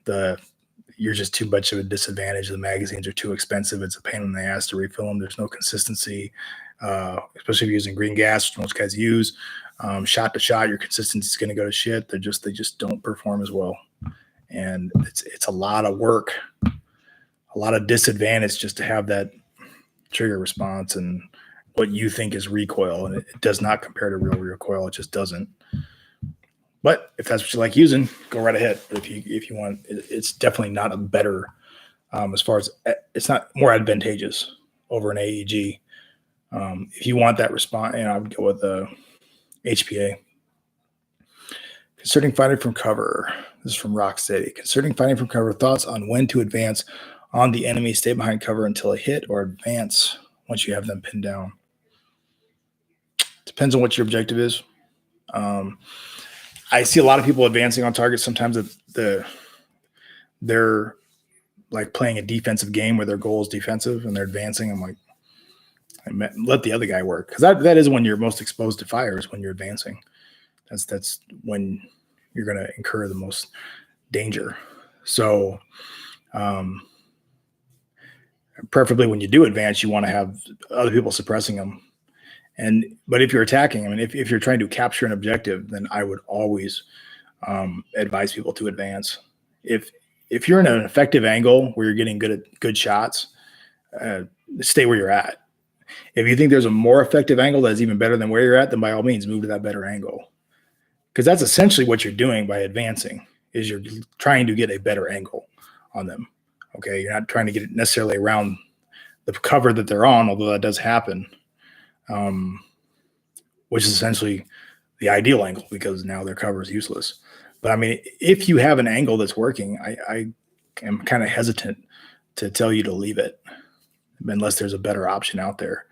You're just too much of a disadvantage. The magazines are too expensive. It's a pain in the ass to refill them. There's no consistency, especially if you're using green gas, which most guys use. Shot to shot, your consistency is going to go to shit. They just don't perform as well. And it's a lot of work, a lot of disadvantage just to have that trigger response and what you think is recoil. And it does not compare to real recoil. It just doesn't. But if that's what you like using, go right ahead. But if you want, it's definitely not a better, as far as it's not more advantageous over an AEG. If you want that response, I would go with HPA. Concerning fighting from cover. This is from Rocksteady. Concerning fighting from cover, thoughts on when to advance on the enemy, stay behind cover until a hit, or advance once you have them pinned down. Depends on what your objective is. I see a lot of people advancing on targets. Sometimes they're like playing a defensive game where their goal is defensive and they're advancing. I'm like, let the other guy work. Because that is when you're most exposed to fire, is when you're advancing. That's when you're going to incur the most danger. So preferably when you do advance, you want to have other people suppressing them. But if you're attacking, I mean, if you're trying to capture an objective, then I would always advise people to advance. If you're in an effective angle where you're getting good shots, stay where you're at. If you think there's a more effective angle that's even better than where you're at, then by all means move to that better angle. Because that's essentially what you're doing by advancing, is you're trying to get a better angle on them. Okay, you're not trying to get it necessarily around the cover that they're on, although that does happen, which is essentially the ideal angle because now their cover is useless. But I mean, if you have an angle that's working, I am kind of hesitant to tell you to leave it unless there's a better option out there.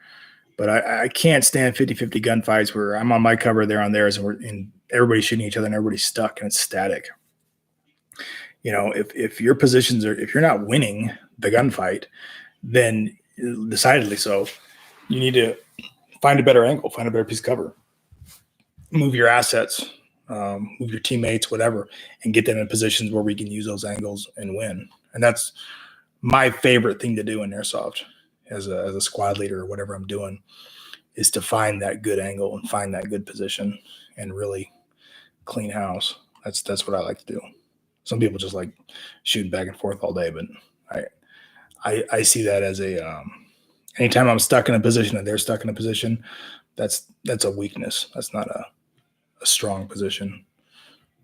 But I can't stand 50-50 gunfights where I'm on my cover, they're on theirs, and everybody's shooting each other and everybody's stuck and it's static. You know, if your positions are, if you're not winning the gunfight, then decidedly so, you need to find a better angle, find a better piece of cover, move your assets, move your teammates, whatever, and get them in positions where we can use those angles and win. And that's my favorite thing to do in airsoft as a squad leader or whatever I'm doing, is to find that good angle and find that good position and really clean house. That's what I like to do. Some people just like shooting back and forth all day, but I see that as anytime I'm stuck in a position and they're stuck in a position, that's a weakness. That's not a strong position.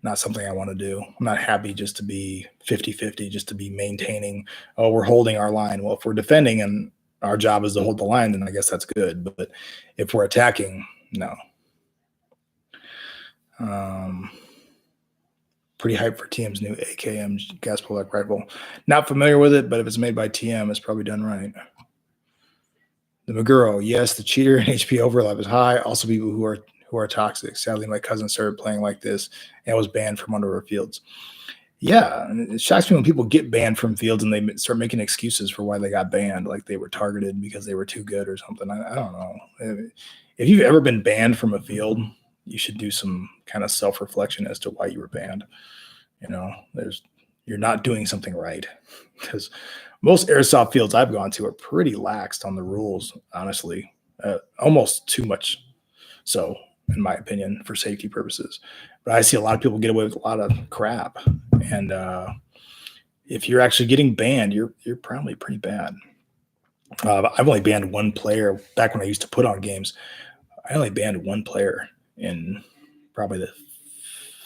Not something I want to do. I'm not happy just to be 50-50, just to be maintaining, oh, we're holding our line. Well, if we're defending and our job is to hold the line, then I guess that's good. But if we're attacking, no. Pretty hyped for TM's new AKM gas blowback rifle. Not familiar with it, but if it's made by TM, it's probably done right. The Maguro, yes, the cheater and HP overlap is high. Also, people who are toxic. Sadly, my cousin started playing like this and was banned from under our fields. Yeah, and it shocks me when people get banned from fields and they start making excuses for why they got banned, like they were targeted because they were too good or something. I don't know. If you've ever been banned from a field, you should do some kind of self-reflection as to why you were banned. You know, you're not doing something right, because most airsoft fields I've gone to are pretty laxed on the rules, honestly, almost too much so, in my opinion, for safety purposes. But I see a lot of people get away with a lot of crap, and if you're actually getting banned, you're probably pretty bad. I've only banned one player back when I used to put on games. I only banned one player in probably the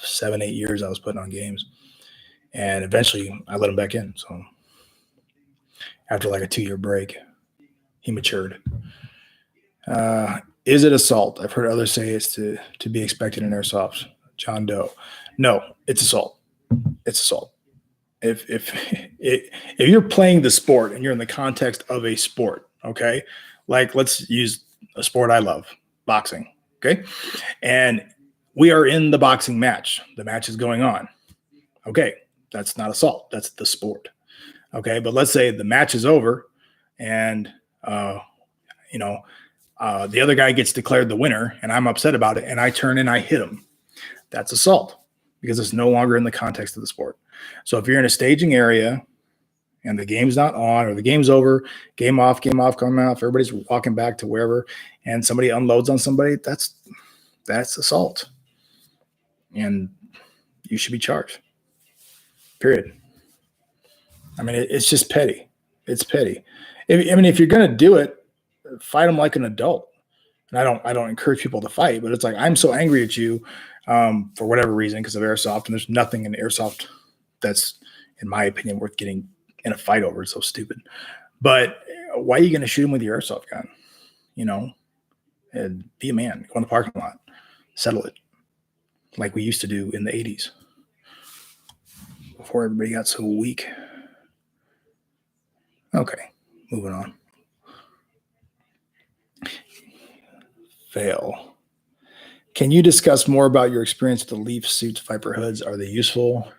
7-8 years I was putting on games. And eventually I let him back in. So after like a 2-year break, he matured. Is it assault? I've heard others say it's to be expected in airsoft. John Doe. No, it's assault. It's assault. If you're playing the sport and you're in the context of a sport, okay, like let's use a sport I love, boxing, okay, and we are in the boxing match. The match is going on. Okay, that's not assault. That's the sport. Okay, but let's say the match is over, and the other guy gets declared the winner, and I'm upset about it, and I turn and I hit him. That's assault because it's no longer in the context of the sport. So if you're in a staging area and the game's not on or the game's over, game off, coming off, everybody's walking back to wherever, and somebody unloads on somebody, that's assault. And you should be charged. Period. I mean, it's just petty. It's petty. If you're going to do it, fight them like an adult. And I don't encourage people to fight, but it's like, I'm so angry at you for whatever reason because of airsoft, and there's nothing in airsoft that's, in my opinion, worth getting in a fight over. It's so stupid. But why are you going to shoot him with your airsoft gun? And be a man. Go in the parking lot. Settle it. Like we used to do in the 80s. Before everybody got so weak. Okay, moving on. Fail. Can you discuss more about your experience with the Leaf suits, Viper hoods? Are they useful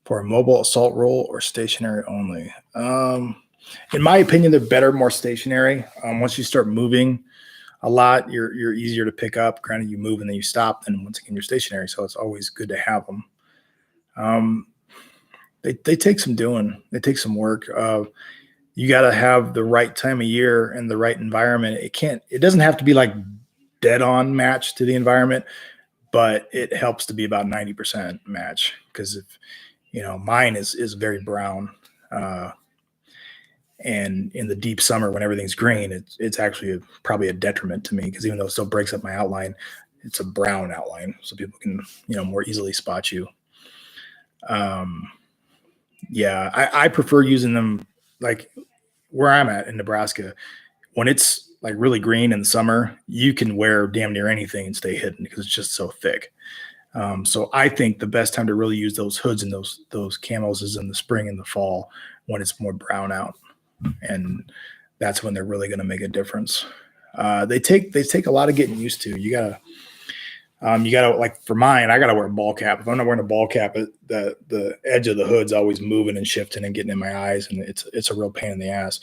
for a mobile assault role or stationary only? In my opinion, they're better, more stationary. Once you start moving a lot, you're easier to pick up. Granted, you move and then you stop, and once again, you're stationary. So it's always good to have them. They take some doing. They take some work. You got to have the right time of year and the right environment. It doesn't have to be like dead on match to the environment, but it helps to be about 90% match. Because if, mine is very brown. And in the deep summer when everything's green, it's actually probably a detriment to me, because even though it still breaks up my outline, it's a brown outline. So people can, more easily spot you. Yeah, I prefer using them like where I'm at in Nebraska. When it's like really green in the summer, you can wear damn near anything and stay hidden because it's just so thick. So I think the best time to really use those hoods and those camos is in the spring and the fall when it's more brown out, and that's when they're really going to make a difference. They take a lot of getting used to. You gotta like for mine, I gotta wear a ball cap. If I'm not wearing a ball cap, the edge of the hood's always moving and shifting and getting in my eyes, and it's a real pain in the ass.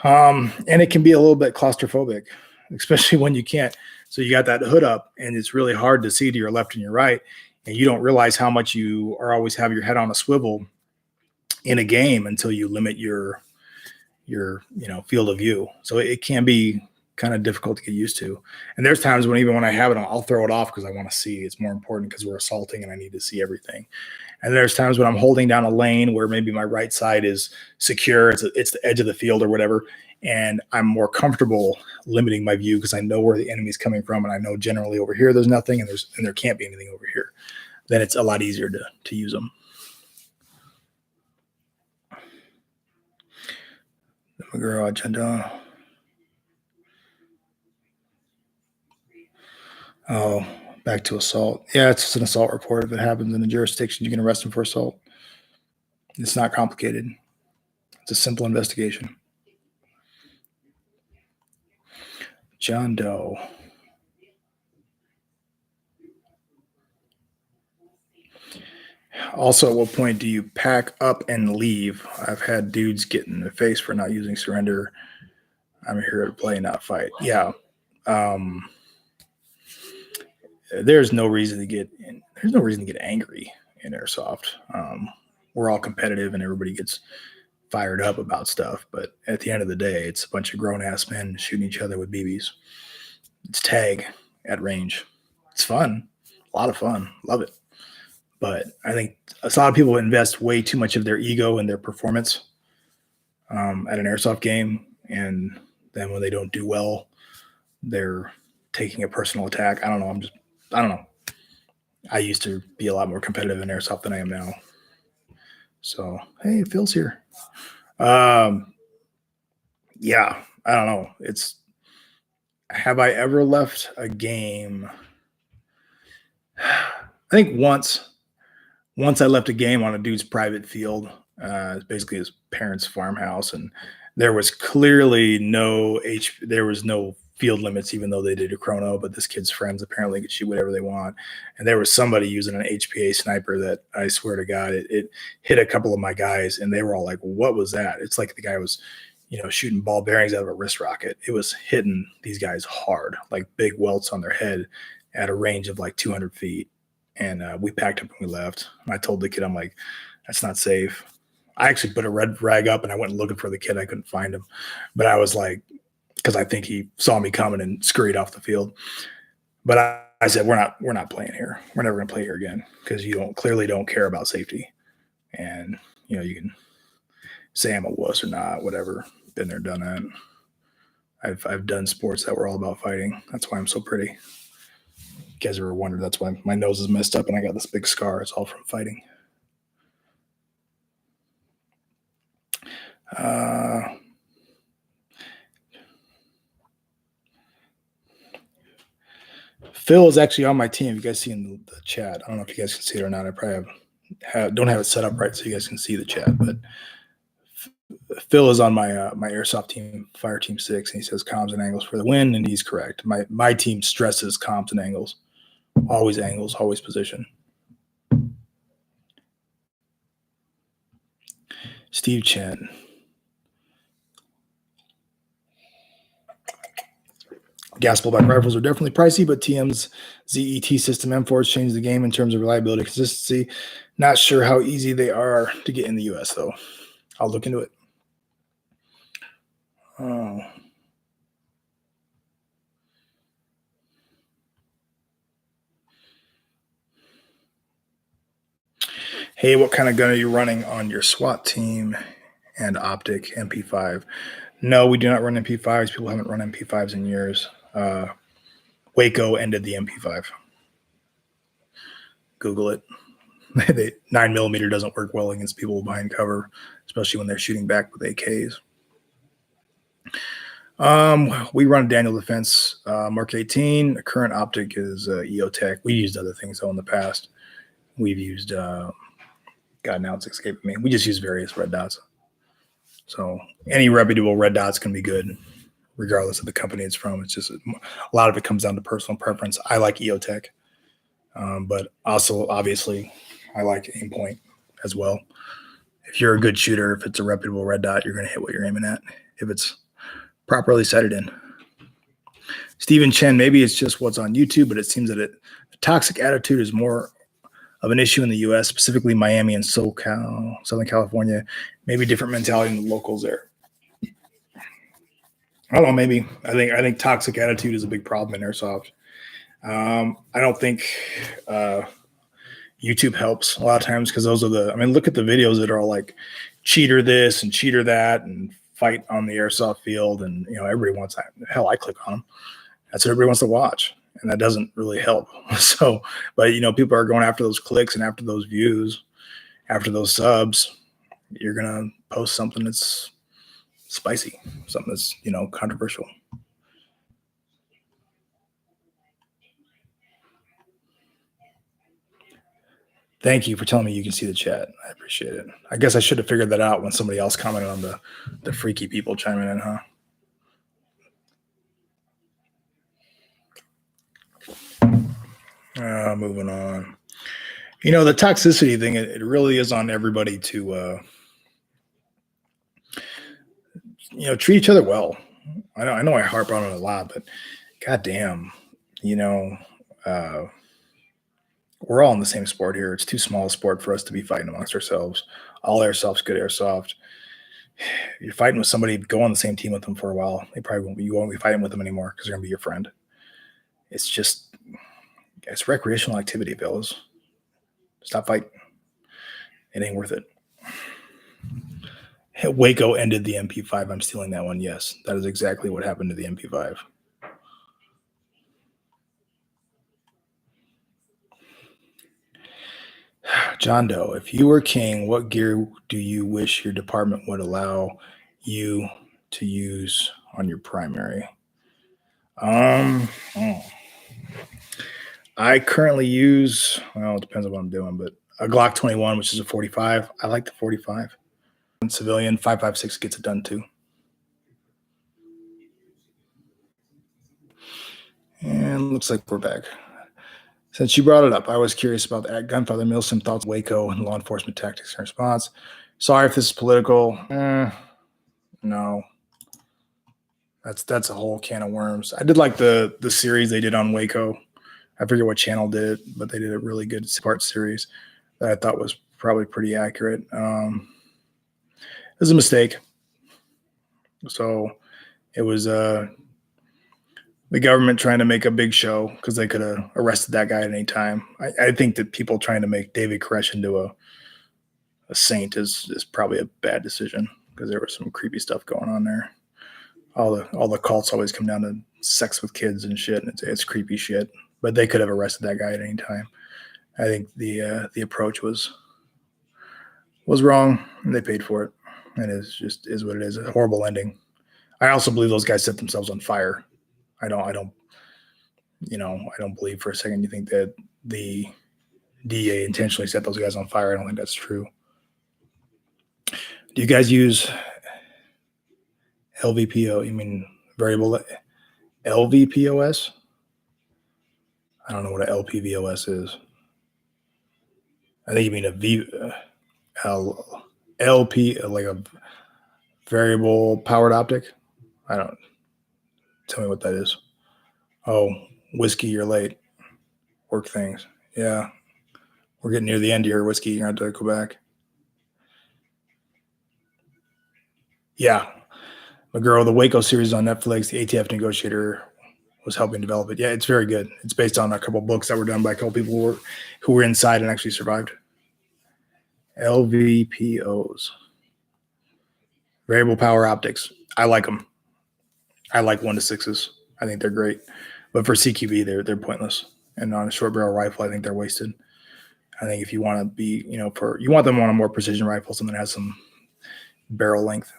And it can be a little bit claustrophobic, especially when you can't. So you got that hood up, and it's really hard to see to your left and your right, and you don't realize how much you are always have your head on a swivel in a game until you limit your field of view. So it can be kind of difficult to get used to. And there's times when even when I have it on, I'll throw it off because I want to see. It's more important because we're assaulting and I need to see everything. And there's times when I'm holding down a lane where maybe my right side is secure. It's the edge of the field or whatever. And I'm more comfortable limiting my view because I know where the enemy's coming from. And I know generally over here, there's nothing, and there can't be anything over here. Then it's a lot easier to use them. The garage agenda. Oh, back to assault. Yeah, it's just an assault report. If it happens in a jurisdiction, you can arrest them for assault. It's not complicated. It's a simple investigation. John Doe. Also, at what point do you pack up and leave? I've had dudes get in the face for not using surrender. I'm here to play, not fight. Yeah. There's no reason to get angry in airsoft. We're all competitive and everybody gets fired up about stuff, but at the end of the day, it's a bunch of grown-ass men shooting each other with BBs. It's tag at range. It's fun. A lot of fun. Love it. But I think a lot of people invest way too much of their ego in their performance at an airsoft game, and then when they don't do well, they're taking a personal attack. I don't know. I used to be a lot more competitive in airsoft than I am now. So, hey, Phil's here. Yeah, I don't know. Have I ever left a game? I think once I left a game on a dude's private field. It's basically his parents' farmhouse, and there was clearly there was no field limits, even though they did a chrono. But this kid's friends apparently could shoot whatever they want, and there was somebody using an HPA sniper that I swear to God, it hit a couple of my guys, and they were all like, "What was that?" It's like the guy was, shooting ball bearings out of a wrist rocket. It was hitting these guys hard, like big welts on their head at a range of like 200 feet. And we packed up and we left. And I told the kid, I'm like, that's not safe. I actually put a red rag up and I went looking for the kid. I couldn't find him. But I was like, because I think he saw me coming and scurried off the field. But I said, we're not playing here. We're never going to play here again because you clearly don't care about safety. And, you can say I'm a wuss or not, whatever. Been there, done that. I've done sports that were all about fighting. That's why I'm so pretty. You guys ever wondered? That's why my nose is messed up and I got this big scar. It's all from fighting. Phil is actually on my team. You guys see in the chat. I don't know if you guys can see it or not. I probably don't have it set up right so you guys can see the chat. But Phil is on my my Airsoft team, Fire Team 6, and he says comms and angles for the win, and he's correct. My team stresses comms and angles, always position. Steve Chen. Gas pullback rifles are definitely pricey, but TM's ZET system M4s changed the game in terms of reliability, consistency. Not sure how easy they are to get in the U.S., though. I'll look into it. Oh. Hey, what kind of gun are you running on your SWAT team and optic MP5? No, we do not run MP5s. People haven't run MP5s in years. Waco ended the MP5. Google it. 9mm doesn't work well against people behind cover, especially when they're shooting back with AKs. We run Daniel Defense Mark 18. The current optic is EOTech. We used other things though in the past. We've used God, now it's escaping me. We just use various red dots. So any reputable red dots can be good, regardless of the company it's from. It's just a lot of it comes down to personal preference. I like EOTech, but also obviously I like Aimpoint as well. If you're a good shooter, if it's a reputable red dot, you're going to hit what you're aiming at. If it's properly sighted in. Stephen Chen, maybe it's just what's on YouTube, but it seems that the toxic attitude is more of an issue in the U.S., specifically Miami and SoCal, Southern California. Maybe different mentality than the locals there. I don't know. Maybe I think toxic attitude is a big problem in Airsoft. I don't think YouTube helps a lot of times because those are look at the videos that are all like cheater this and cheater that and fight on the Airsoft field, and everybody wants that. Hell, I click on them. That's what everybody wants to watch, and that doesn't really help. So, but people are going after those clicks and after those views, after those subs. You're gonna post something that's spicy, something that's controversial. Thank you for telling me you can see the chat. I appreciate it. I guess I should have figured that out when somebody else commented on the freaky people chiming in, huh? Moving on. The toxicity thing, it really is on everybody to, treat each other well. I know I harp on it a lot, but goddamn, we're all in the same sport here. It's too small a sport for us to be fighting amongst ourselves. All airsoft's good airsoft. If you're fighting with somebody, go on the same team with them for a while. You won't be fighting with them anymore because they're gonna be your friend. It's recreational activity, fellas. Stop fighting. It ain't worth it. Waco ended the MP5. I'm stealing that one. Yes, that is exactly what happened to the MP5. John Doe, if you were king, what gear do you wish your department would allow you to use on your primary? Oh. I currently use, well, it depends on what I'm doing, but a Glock 21, which is a 45. I like the 45. Civilian 5.56 gets it done too. And looks like we're back. Since you brought it up, I was curious about the Gunfather Milsim thoughts on Waco and law enforcement tactics and response. Sorry if this is political. No. That's a whole can of worms. I did like the series they did on Waco. I forget what channel did it, but they did a really good part series that I thought was probably pretty accurate. It was a mistake. So it was the government trying to make a big show because they could have arrested that guy at any time. I think that people trying to make David Koresh into a saint is probably a bad decision because there was some creepy stuff going on there. All the cults always come down to sex with kids and shit, and it's creepy shit. But they could have arrested that guy at any time. I think the approach was wrong, and they paid for it. And it is what it is. A horrible ending. I also believe those guys set themselves on fire. I don't believe for a second you think that the DEA intentionally set those guys on fire. I don't think that's true. Do you guys use LVPO? You mean variable LVPOS? I don't know what an LPVOS is. I think you mean LP, like a variable powered optic. I don't. Tell me what that is. Oh, whiskey, you're late. Work things. Yeah. We're getting near the end of your whiskey. You're going to have to go back. Yeah. McGurl, the Waco series on Netflix, the ATF negotiator was helping develop it. Yeah, it's very good. It's based on a couple books that were done by a couple people who were inside and actually survived. LVPOs. Variable power optics. I like them. I like 1-6s. I think they're great. But for CQB, they're pointless. And on a short barrel rifle, I think they're wasted. I think if you want to be, you want them on a more precision rifle, something that has some barrel length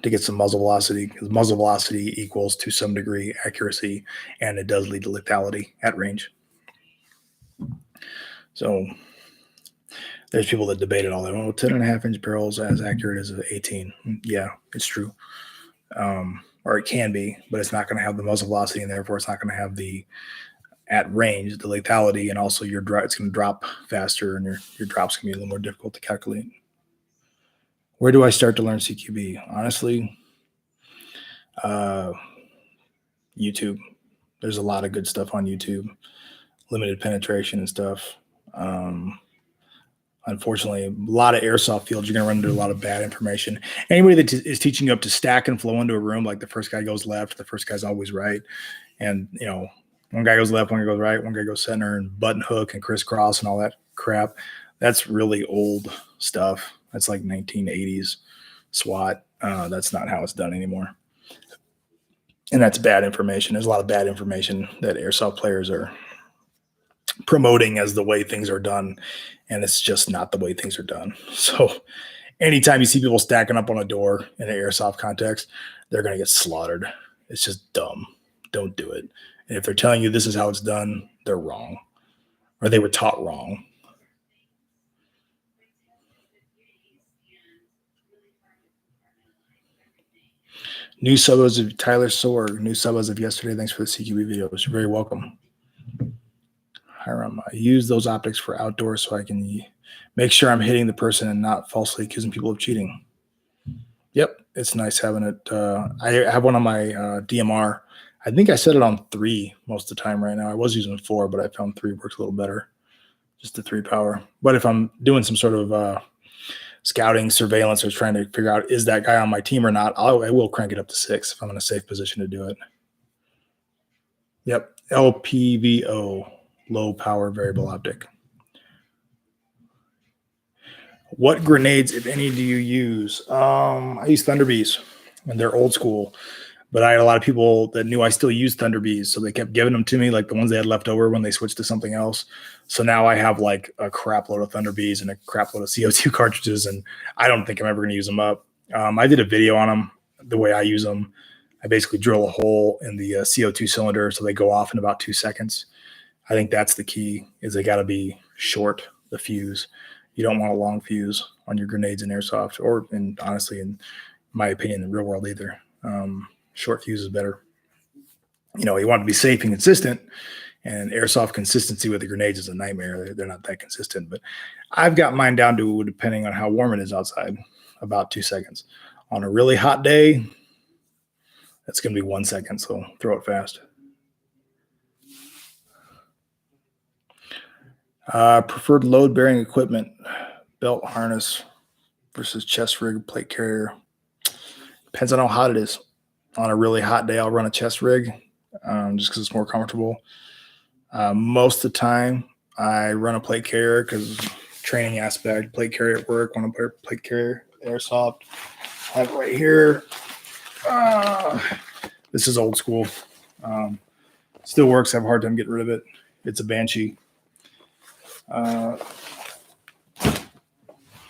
to get some muzzle velocity, because muzzle velocity equals to some degree accuracy, and it does lead to lethality at range. So there's people that debate it all. They want 10.5-inch barrels as accurate as an 18. Yeah, it's true. Or it can be, but it's not going to have the muzzle velocity, and therefore it's not going to have the at range, the lethality, and also it's going to drop faster, and your drops can be a little more difficult to calculate. Where do I start to learn CQB? Honestly, YouTube. There's a lot of good stuff on YouTube, limited penetration and stuff. Unfortunately, a lot of airsoft fields, you're going to run into a lot of bad information. Anybody that is teaching you up to stack and flow into a room, like the first guy goes left, the first guy's always right. And, one guy goes left, one guy goes right, one guy goes center, and button hook and crisscross and all that crap. That's really old stuff. That's like 1980s SWAT. That's not how it's done anymore. And that's bad information. There's a lot of bad information that airsoft players are promoting as the way things are done, and it's just not the way things are done. So anytime you see people stacking up on a door in an airsoft context, they're going to get slaughtered. It's just dumb. Don't do it. And if they're telling you this is how it's done, they're wrong, or they were taught wrong. New subbers of Tyler Sorg. New subbers of yesterday. Thanks for the CQB videos. You're very welcome. Hiram, I use those optics for outdoors so I can make sure I'm hitting the person and not falsely accusing people of cheating. Yep, it's nice having it. I have one on my DMR. I think I set it on 3 most of the time right now. I was using 4, but I found 3 works a little better. Just the 3 power. But if I'm doing some sort of scouting, surveillance, or trying to figure out is that guy on my team or not, I will crank it up to 6 if I'm in a safe position to do it. Yep, LPVO, low power variable optic. What grenades, if any, do you use? I use Thunderbees, and they're old school. But I had a lot of people that knew I still used Thunder Bees, so they kept giving them to me, like the ones they had left over when they switched to something else. So now I have like a crap load of Thunder Bees and a crap load of CO2 cartridges, and I don't think I'm ever going to use them up. I did a video on them, the way I use them. I basically drill a hole in the CO2 cylinder so they go off in about 2 seconds. I think that's the key, is they got to be short, the fuse. You don't want a long fuse on your grenades in airsoft, or honestly, in my opinion, in the real world either. Short fuse is better. You want to be safe and consistent, and airsoft consistency with the grenades is a nightmare. They're not that consistent, but I've got mine down to, depending on how warm it is outside, about 2 seconds. On a really hot day, that's going to be 1 second, so throw it fast. Preferred load-bearing equipment, belt harness versus chest rig, plate carrier. Depends on how hot it is. On a really hot day, I'll run a chest rig just because it's more comfortable. Most of the time, I run a plate carrier because training aspect, plate carrier at work, want to put a plate carrier, airsoft. I have it right here. This is old school. Still works. I have a hard time getting rid of it. It's a Banshee.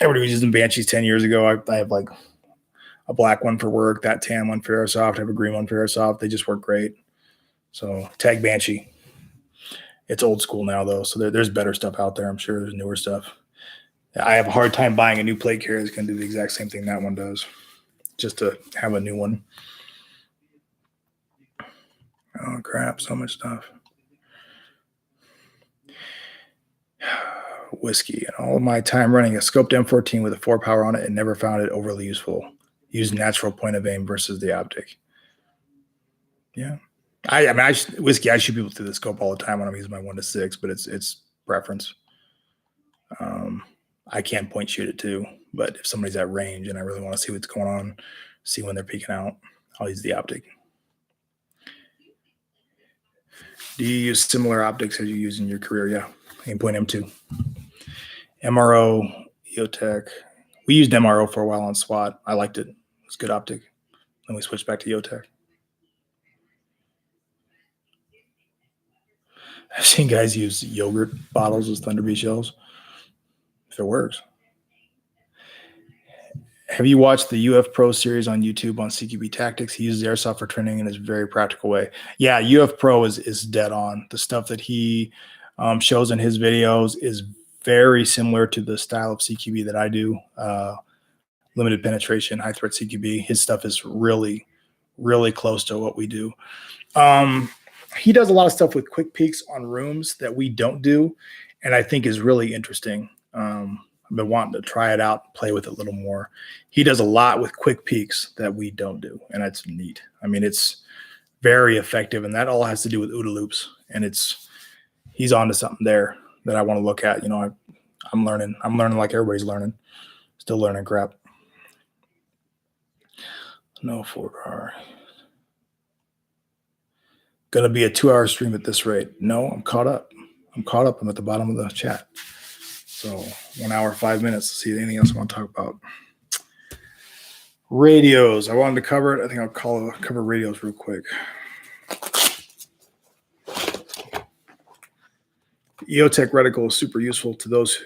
Everybody was using Banshees 10 years ago. I have like a black one for work, that tan one for airsoft. I have a green one for airsoft. They just work great. So tag Banshee. It's old school now though, so there's better stuff out there. I'm sure there's newer stuff. I have a hard time buying a new plate carrier that's going to do the exact same thing that one does, just to have a new one. Oh crap, so much stuff. Whiskey. And all of my time running a scoped M14 with a 4 power on it and never found it overly useful. Use natural point of aim versus the optic. Yeah. I mean, whiskey, I shoot people through the scope all the time when I'm using my 1-6, but it's preference. I can point shoot it too, but if somebody's at range and I really want to see what's going on, see when they're peeking out, I'll use the optic. Do you use similar optics as you use in your career? Yeah. Aimpoint M2. MRO, EOTech. We used MRO for a while on SWAT. I liked it. It was good optic. Then we switched back to EOTech. I've seen guys use yogurt bottles as Thunder Bee shells. If it works. Have you watched the UF Pro series on YouTube on CQB Tactics? He uses airsoft for training in a very practical way. Yeah, UF Pro is dead on. The stuff that he shows in his videos is very similar to the style of CQB that I do. Limited penetration, high threat CQB. His stuff is really, really close to what we do. He does a lot of stuff with quick peeks on rooms that we don't do, and I think is really interesting. I've been wanting to try it out, play with it a little more. He does a lot with quick peeks that we don't do, and it's neat. I mean, it's very effective, and that all has to do with OODA loops, and he's onto something there that I want to look at. I'm learning. I'm learning like everybody's learning. Still learning crap. No 4-hour. Going to be a 2-hour stream at this rate. No, I'm caught up. I'm at the bottom of the chat. So 1 hour, 5 minutes. Let's see anything else I want to talk about. Radios. I wanted to cover it. I think I'll cover radios real quick. EOTech reticle is super useful to those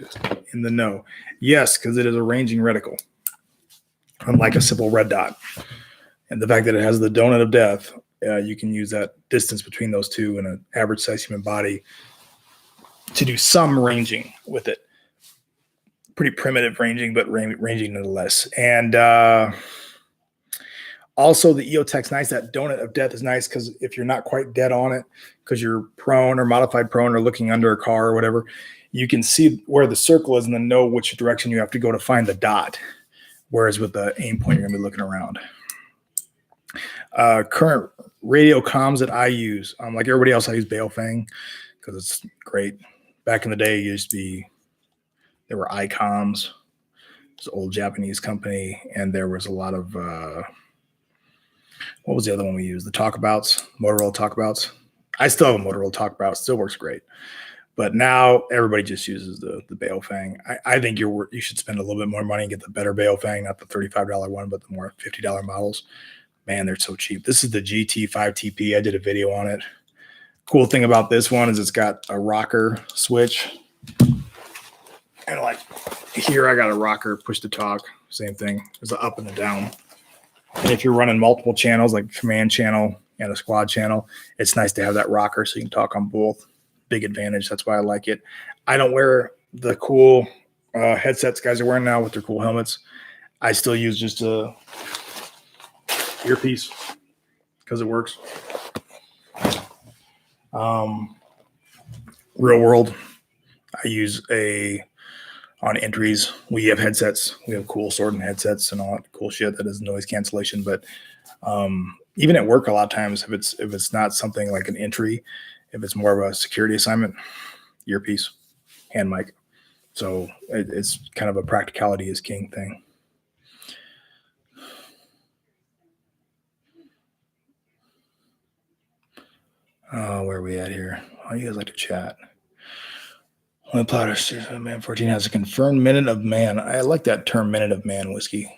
in the know. Yes, because it is a ranging reticle, unlike a simple red dot. And the fact that it has the donut of death, you can use that distance between those two in an average size human body to do some ranging with it. Pretty primitive ranging, but ranging nonetheless. And also the EOTech's nice. That donut of death is nice because if you're not quite dead on it, because you're prone or modified prone or looking under a car or whatever, you can see where the circle is and then know which direction you have to go to find the dot. Whereas with the aim point, you're going to be looking around. Current radio comms that I use, like everybody else, I use Baofeng because it's great. Back in the day, there were iComms. It's an old Japanese company, and there was a lot of what was the other one we used? The Talkabouts, Motorola Talkabouts. I still have a Motorola Talkabout. Still works great. But now everybody just uses the Baofeng. I think you should spend a little bit more money and get the better Baofeng, not the $35 one, but the more $50 models. Man, they're so cheap. This is the GT5TP. I did a video on it. Cool thing about this one is it's got a rocker switch. And like here, I got a rocker, push to talk. Same thing. There's an up and a down. And if you're running multiple channels, like command channel and a squad channel, it's nice to have that rocker so you can talk on both. Big advantage. That's why I like it. I don't wear the cool headsets guys are wearing now with their cool helmets. I still use just a earpiece because it works. Real world, I use on entries. We have headsets. We have cool sword and headsets and all that cool shit that is noise cancellation. But even at work, a lot of times, if it's not something like an entry, if it's more of a security assignment, earpiece, hand mic. So it's kind of a practicality is king thing. Where are we at here? Oh, you guys like to chat. Only Plotter Man 14 has a confirmed minute of man. I like that term, minute of man whiskey.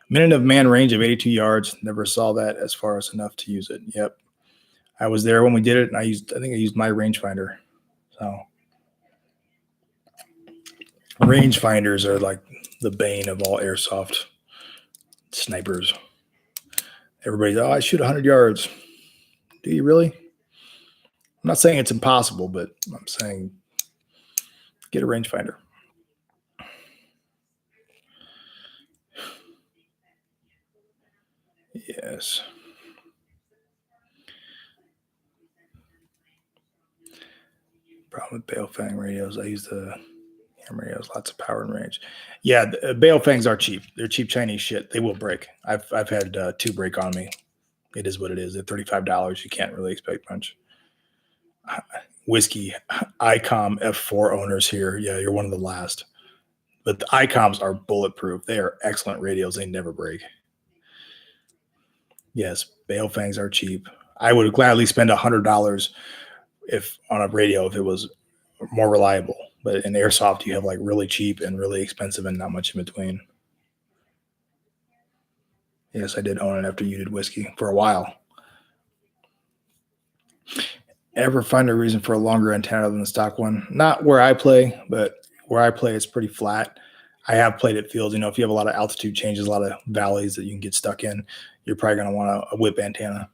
Minute of man range of 82 yards. Never saw that as far as enough to use it. Yep. I was there when we did it, and I think I used my rangefinder. So rangefinders are like the bane of all airsoft snipers. Everybody's, I shoot 100 yards. Do you really? I'm not saying it's impossible, but I'm saying get a rangefinder. Yes. Problem with Balefang radios. I use the ham radios, lots of power and range. Yeah, Balefangs are cheap. They're cheap Chinese shit. They will break. I've had 2 break on me. It is what it is. At $35, you can't really expect much. Whiskey, ICOM F4 owners here. Yeah, you're one of the last. But the ICOMs are bulletproof. They are excellent radios. They never break. Yes, Balefangs are cheap. I would gladly spend $100 on a radio if it was more reliable. But in airsoft, you have like really cheap and really expensive and not much in between. Yes, I did own it after you did whiskey for a while. Ever find a reason for a longer antenna than the stock one? Not where I play, but where I play, it's pretty flat. I have played at fields. If you have a lot of altitude changes, a lot of valleys that you can get stuck in, you're probably going to want a whip antenna.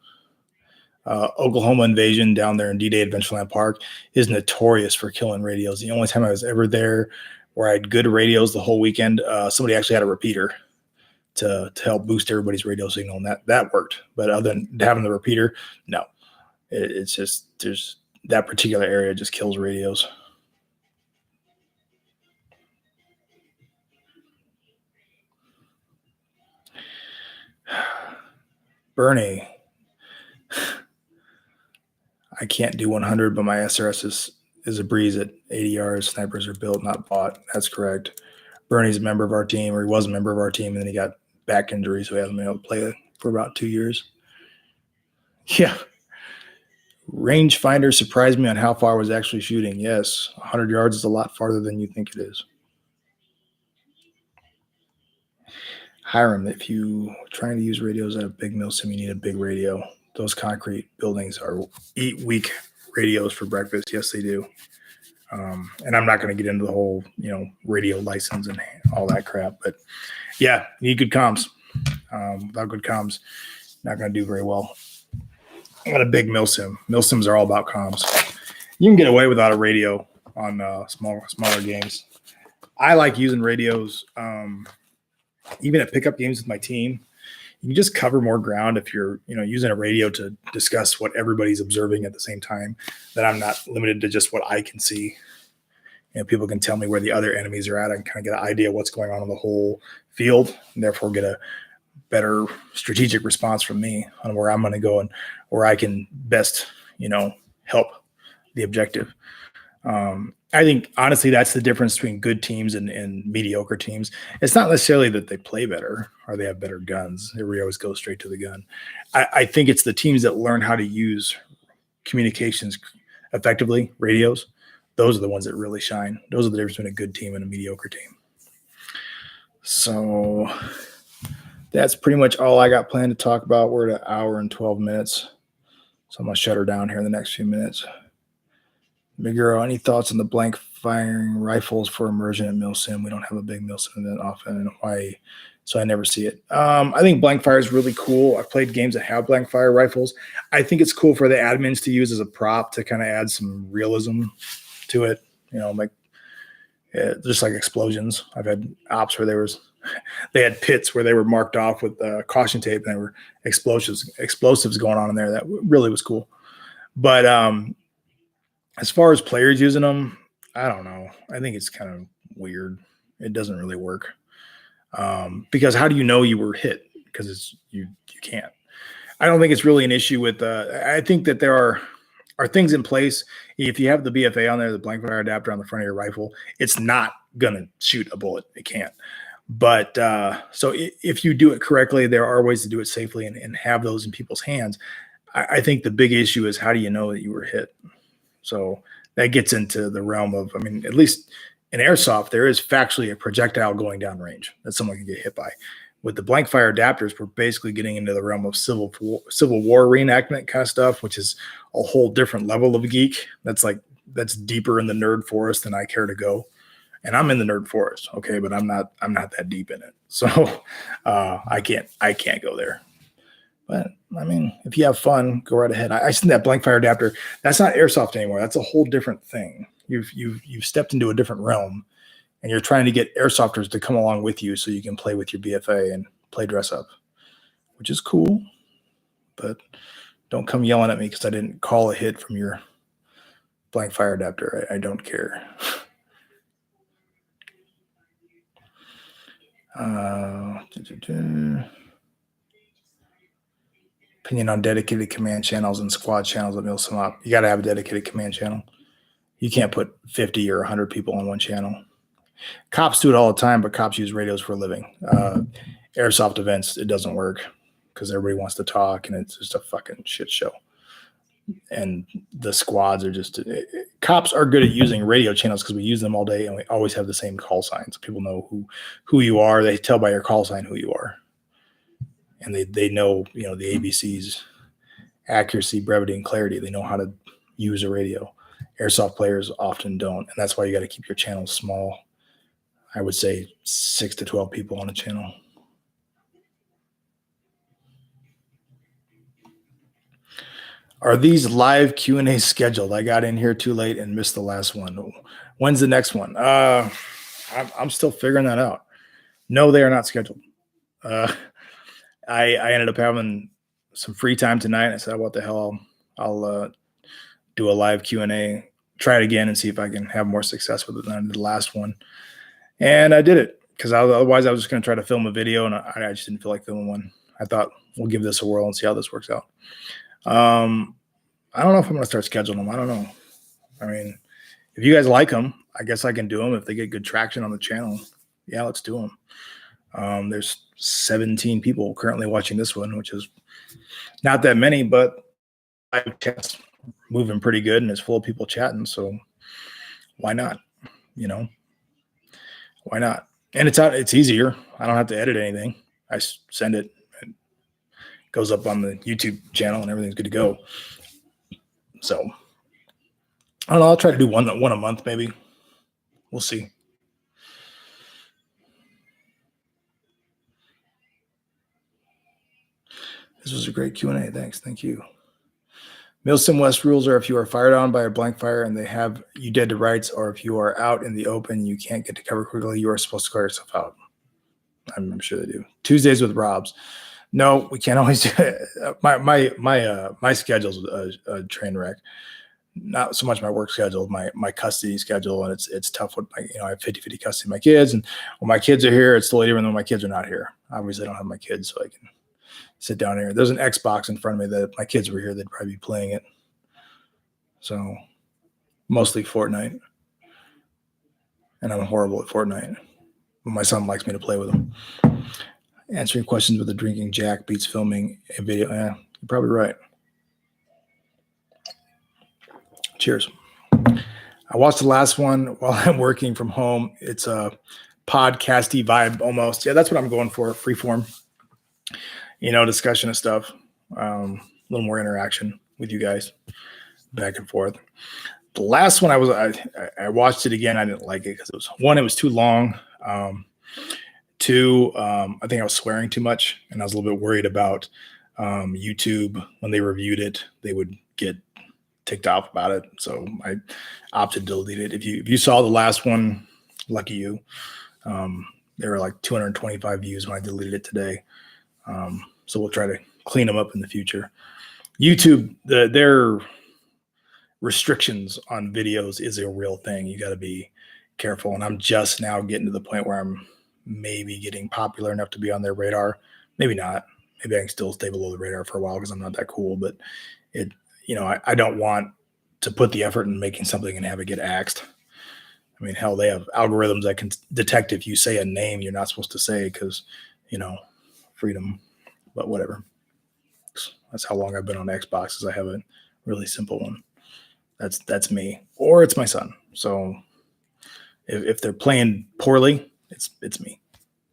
Oklahoma Invasion down there in D-Day Adventureland Park is notorious for killing radios. The only time I was ever there where I had good radios the whole weekend, somebody actually had a repeater to help boost everybody's radio signal, and that worked. But other than having the repeater, no. It's just there's that particular area just kills radios. Bernie, I can't do 100, but my SRS is a breeze at 80 yards. Snipers are built, not bought. That's correct. Bernie's a member of our team, or he was a member of our team, and then he got back injury, so he hasn't been able to play for about 2 years. Yeah. Rangefinder surprised me on how far I was actually shooting. Yes, 100 yards is a lot farther than you think it is. Hiram, if you are trying to use radios at a big Milsim, you need a big radio. Those concrete buildings eat weak radios for breakfast. Yes, they do. And I'm not going to get into the whole, radio license and all that crap. But yeah, you need good comms. Without good comms, not going to do very well. I got a big Milsim. Milsims are all about comms. You can get away without a radio on smaller games. I like using radios, even at pickup games with my team. You can just cover more ground if you're, using a radio to discuss what everybody's observing at the same time. That I'm not limited to just what I can see. People can tell me where the other enemies are at. I can kind of get an idea of what's going on in the whole field, and therefore get a better strategic response from me on where I'm going to go and where I can best, help the objective. I think honestly, that's the difference between good teams and mediocre teams. It's not necessarily that they play better or they have better guns. We always go straight to the gun. I think it's the teams that learn how to use communications effectively, radios. Those are the ones that really shine. Those are the difference between a good team and a mediocre team. So that's pretty much all I got planned to talk about. We're at 1 hour and 12 minutes. So I'm going to shut her down here in the next few minutes. Big Girl, any thoughts on the blank firing rifles for immersion at Milsim? We don't have a big Milsim event often in Hawaii, so I never see it. I think blank fire is really cool. I've played games that have blank fire rifles. I think it's cool for the admins to use as a prop to kind of add some realism to it. Like just like explosions. I've had ops where they had pits where they were marked off with caution tape, and there were explosives going on in there. That really was cool. But as far as players using them, I don't know. I think it's kind of weird. It doesn't really work. Because how do you know you were hit? Because you can't. I don't think it's really an issue with. I think that there are things in place. If you have the BFA on there, the blank fire adapter on the front of your rifle, it's not gonna shoot a bullet. It can't. But so if you do it correctly, there are ways to do it safely and have those in people's hands. I think the big issue is, how do you know that you were hit? So that gets into the realm of, at least in Airsoft, there is factually a projectile going down range that someone can get hit by. With the blank fire adapters, we're basically getting into the realm of Civil War reenactment kind of stuff, which is a whole different level of geek. That's deeper in the nerd forest than I care to go. And I'm in the nerd forest, okay, but I'm not that deep in it. So I can't go there. But if you have fun, go right ahead. I think that blank fire adapter, that's not Airsoft anymore. That's a whole different thing. You've stepped into a different realm, and you're trying to get airsofters to come along with you so you can play with your BFA and play dress up, which is cool. But don't come yelling at me because I didn't call a hit from your blank fire adapter. I don't care. Opinion on dedicated command channels and squad channels at Milsim Op. You got to have a dedicated command channel. You can't put 50 or 100 people on one channel. Cops do it all the time, but cops use radios for a living. Airsoft events, it doesn't work because everybody wants to talk, and it's just a fucking shit show. And the squads are just cops are good at using radio channels because we use them all day, and we always have the same call signs. People know who you are. They tell by your call sign who you are, and they know the ABCs: accuracy, brevity, and clarity. They know how to use a radio. Airsoft players often don't, and that's why you got to keep your channels small. I would say 6 to 12 people on a channel. Are these live Q&A scheduled? I got in here too late and missed the last one. When's the next one? I'm still figuring that out. No, they are not scheduled. I ended up having some free time tonight. I said, what the hell? I'll do a live Q&A, try it again and see if I can have more success with it than I did the last one. And I did it because otherwise I was just going to try to film a video, and I just didn't feel like filming one. I thought we'll give this a whirl and see how this works out. I don't know if I'm going to start scheduling them. I don't know. If you guys like them, I guess I can do them if they get good traction on the channel. Yeah, let's do them. There's 17 people currently watching this one, which is not that many, but live chat's moving pretty good and it's full of people chatting. So why not? Why not? And it's easier. I don't have to edit anything. I send it. It goes up on the YouTube channel and everything's good to go. So I don't know. I'll try to do one a month, maybe. We'll see. This was a great Q&A. Thanks. Thank you. Milsim West rules are if you are fired on by a blank fire and they have you dead to rights, or if you are out in the open, you can't get to cover quickly, you are supposed to clear yourself out. I'm sure they do. Tuesdays with Robs. No, we can't always do it. My schedule's a train wreck. Not so much my work schedule, my custody schedule, and it's tough when I have 50-50 custody of my kids, and when my kids are here, it's still even though my kids are not here. Obviously, I don't have my kids, so I can sit down here. There's an Xbox in front of me that if my kids were here, they'd probably be playing it. So mostly Fortnite, and I'm horrible at Fortnite. But my son likes me to play with him. Answering questions with a drinking jack beats filming a video. Yeah, you're probably right. Cheers. I watched the last one while I'm working from home. It's a podcasty vibe almost. Yeah, that's what I'm going for, freeform. discussion of stuff, a little more interaction with you guys back and forth. The last one I watched it again. I didn't like it because it was too long. Two, I think I was swearing too much, and I was a little bit worried about YouTube when they reviewed it. They would get ticked off about it, so I opted to delete it. If you saw the last one, lucky you. There were like 225 views when I deleted it today. So we'll try to clean them up in the future. YouTube, their restrictions on videos is a real thing. You got to be careful. And I'm just now getting to the point where I'm maybe getting popular enough to be on their radar. Maybe not. Maybe I can still stay below the radar for a while because I'm not that cool. But I don't want to put the effort in making something and have it get axed. I mean, hell, they have algorithms that can detect if you say a name you're not supposed to say because, freedom. But whatever. That's how long I've been on Xbox. Is I have a really simple one. That's me, or it's my son. So if they're playing poorly, it's me.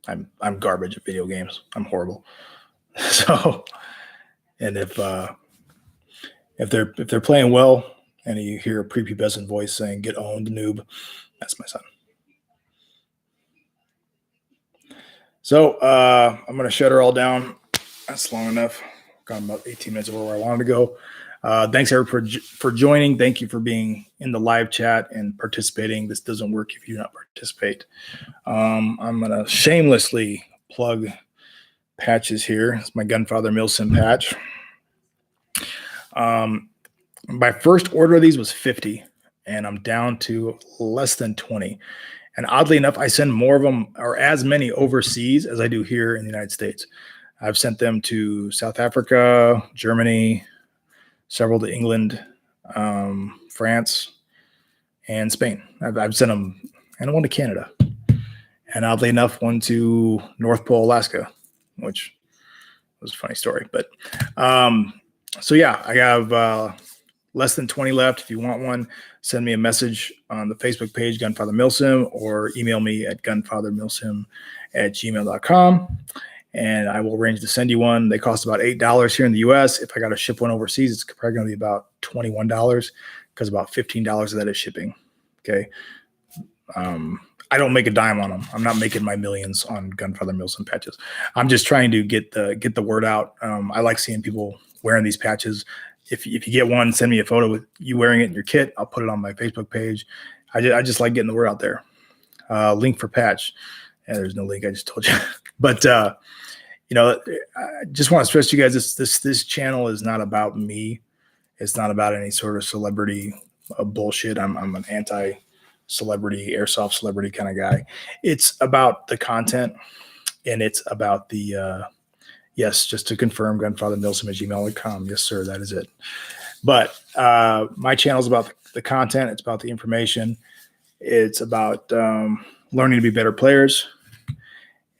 I'm garbage at video games. I'm horrible. So, and if they're playing well, and you hear a prepubescent voice saying "Get owned, noob," that's my son. So I'm gonna shut her all down. That's long enough. Gone about 18 minutes over where I wanted to go. Thanks everyone for joining. Thank you for being in the live chat and participating. This doesn't work if you do not participate. I'm going to shamelessly plug patches here. It's my Gunfather Milsim patch. My first order of these was 50, and I'm down to less than 20. And oddly enough, I send more of them or as many overseas as I do here in the United States. I've sent them to South Africa, Germany, several to England, France, and Spain. I've sent them, and one to Canada. And oddly enough, one to North Pole, Alaska, which was a funny story. But so yeah, I have less than 20 left. If you want one, send me a message on the Facebook page, Gunfather Milsim, or email me at gunfathermilsim@gmail.com. And I will arrange to send you one. They cost about $8 here in the U.S. If I got to ship one overseas, it's probably going to be about $21 because about $15 of that is shipping. Okay. I don't make a dime on them. I'm not making my millions on Gunfather Milsim patches. I'm just trying to get the word out. I like seeing people wearing these patches. If you get one, send me a photo with you wearing it in your kit. I'll put it on my Facebook page. I just like getting the word out there. Link for patch. Yeah, there's no link. I just told you. But I just want to stress to you guys this channel is not about me. It's not about any sort of celebrity bullshit. I'm an anti-celebrity, airsoft celebrity kind of guy. It's about the content, and it's about the yes, just to confirm, gunfathermilsim@gmail.com. Yes, sir, that is it. But my channel is about the content. It's about the information. It's about learning to be better players.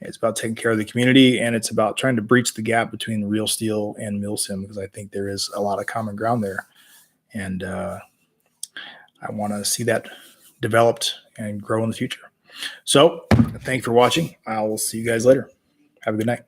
It's about taking care of the community, and it's about trying to breach the gap between Real Steel and Milsim, because I think there is a lot of common ground there. And I want to see that developed and grow in the future. So thanks for watching. I will see you guys later. Have a good night.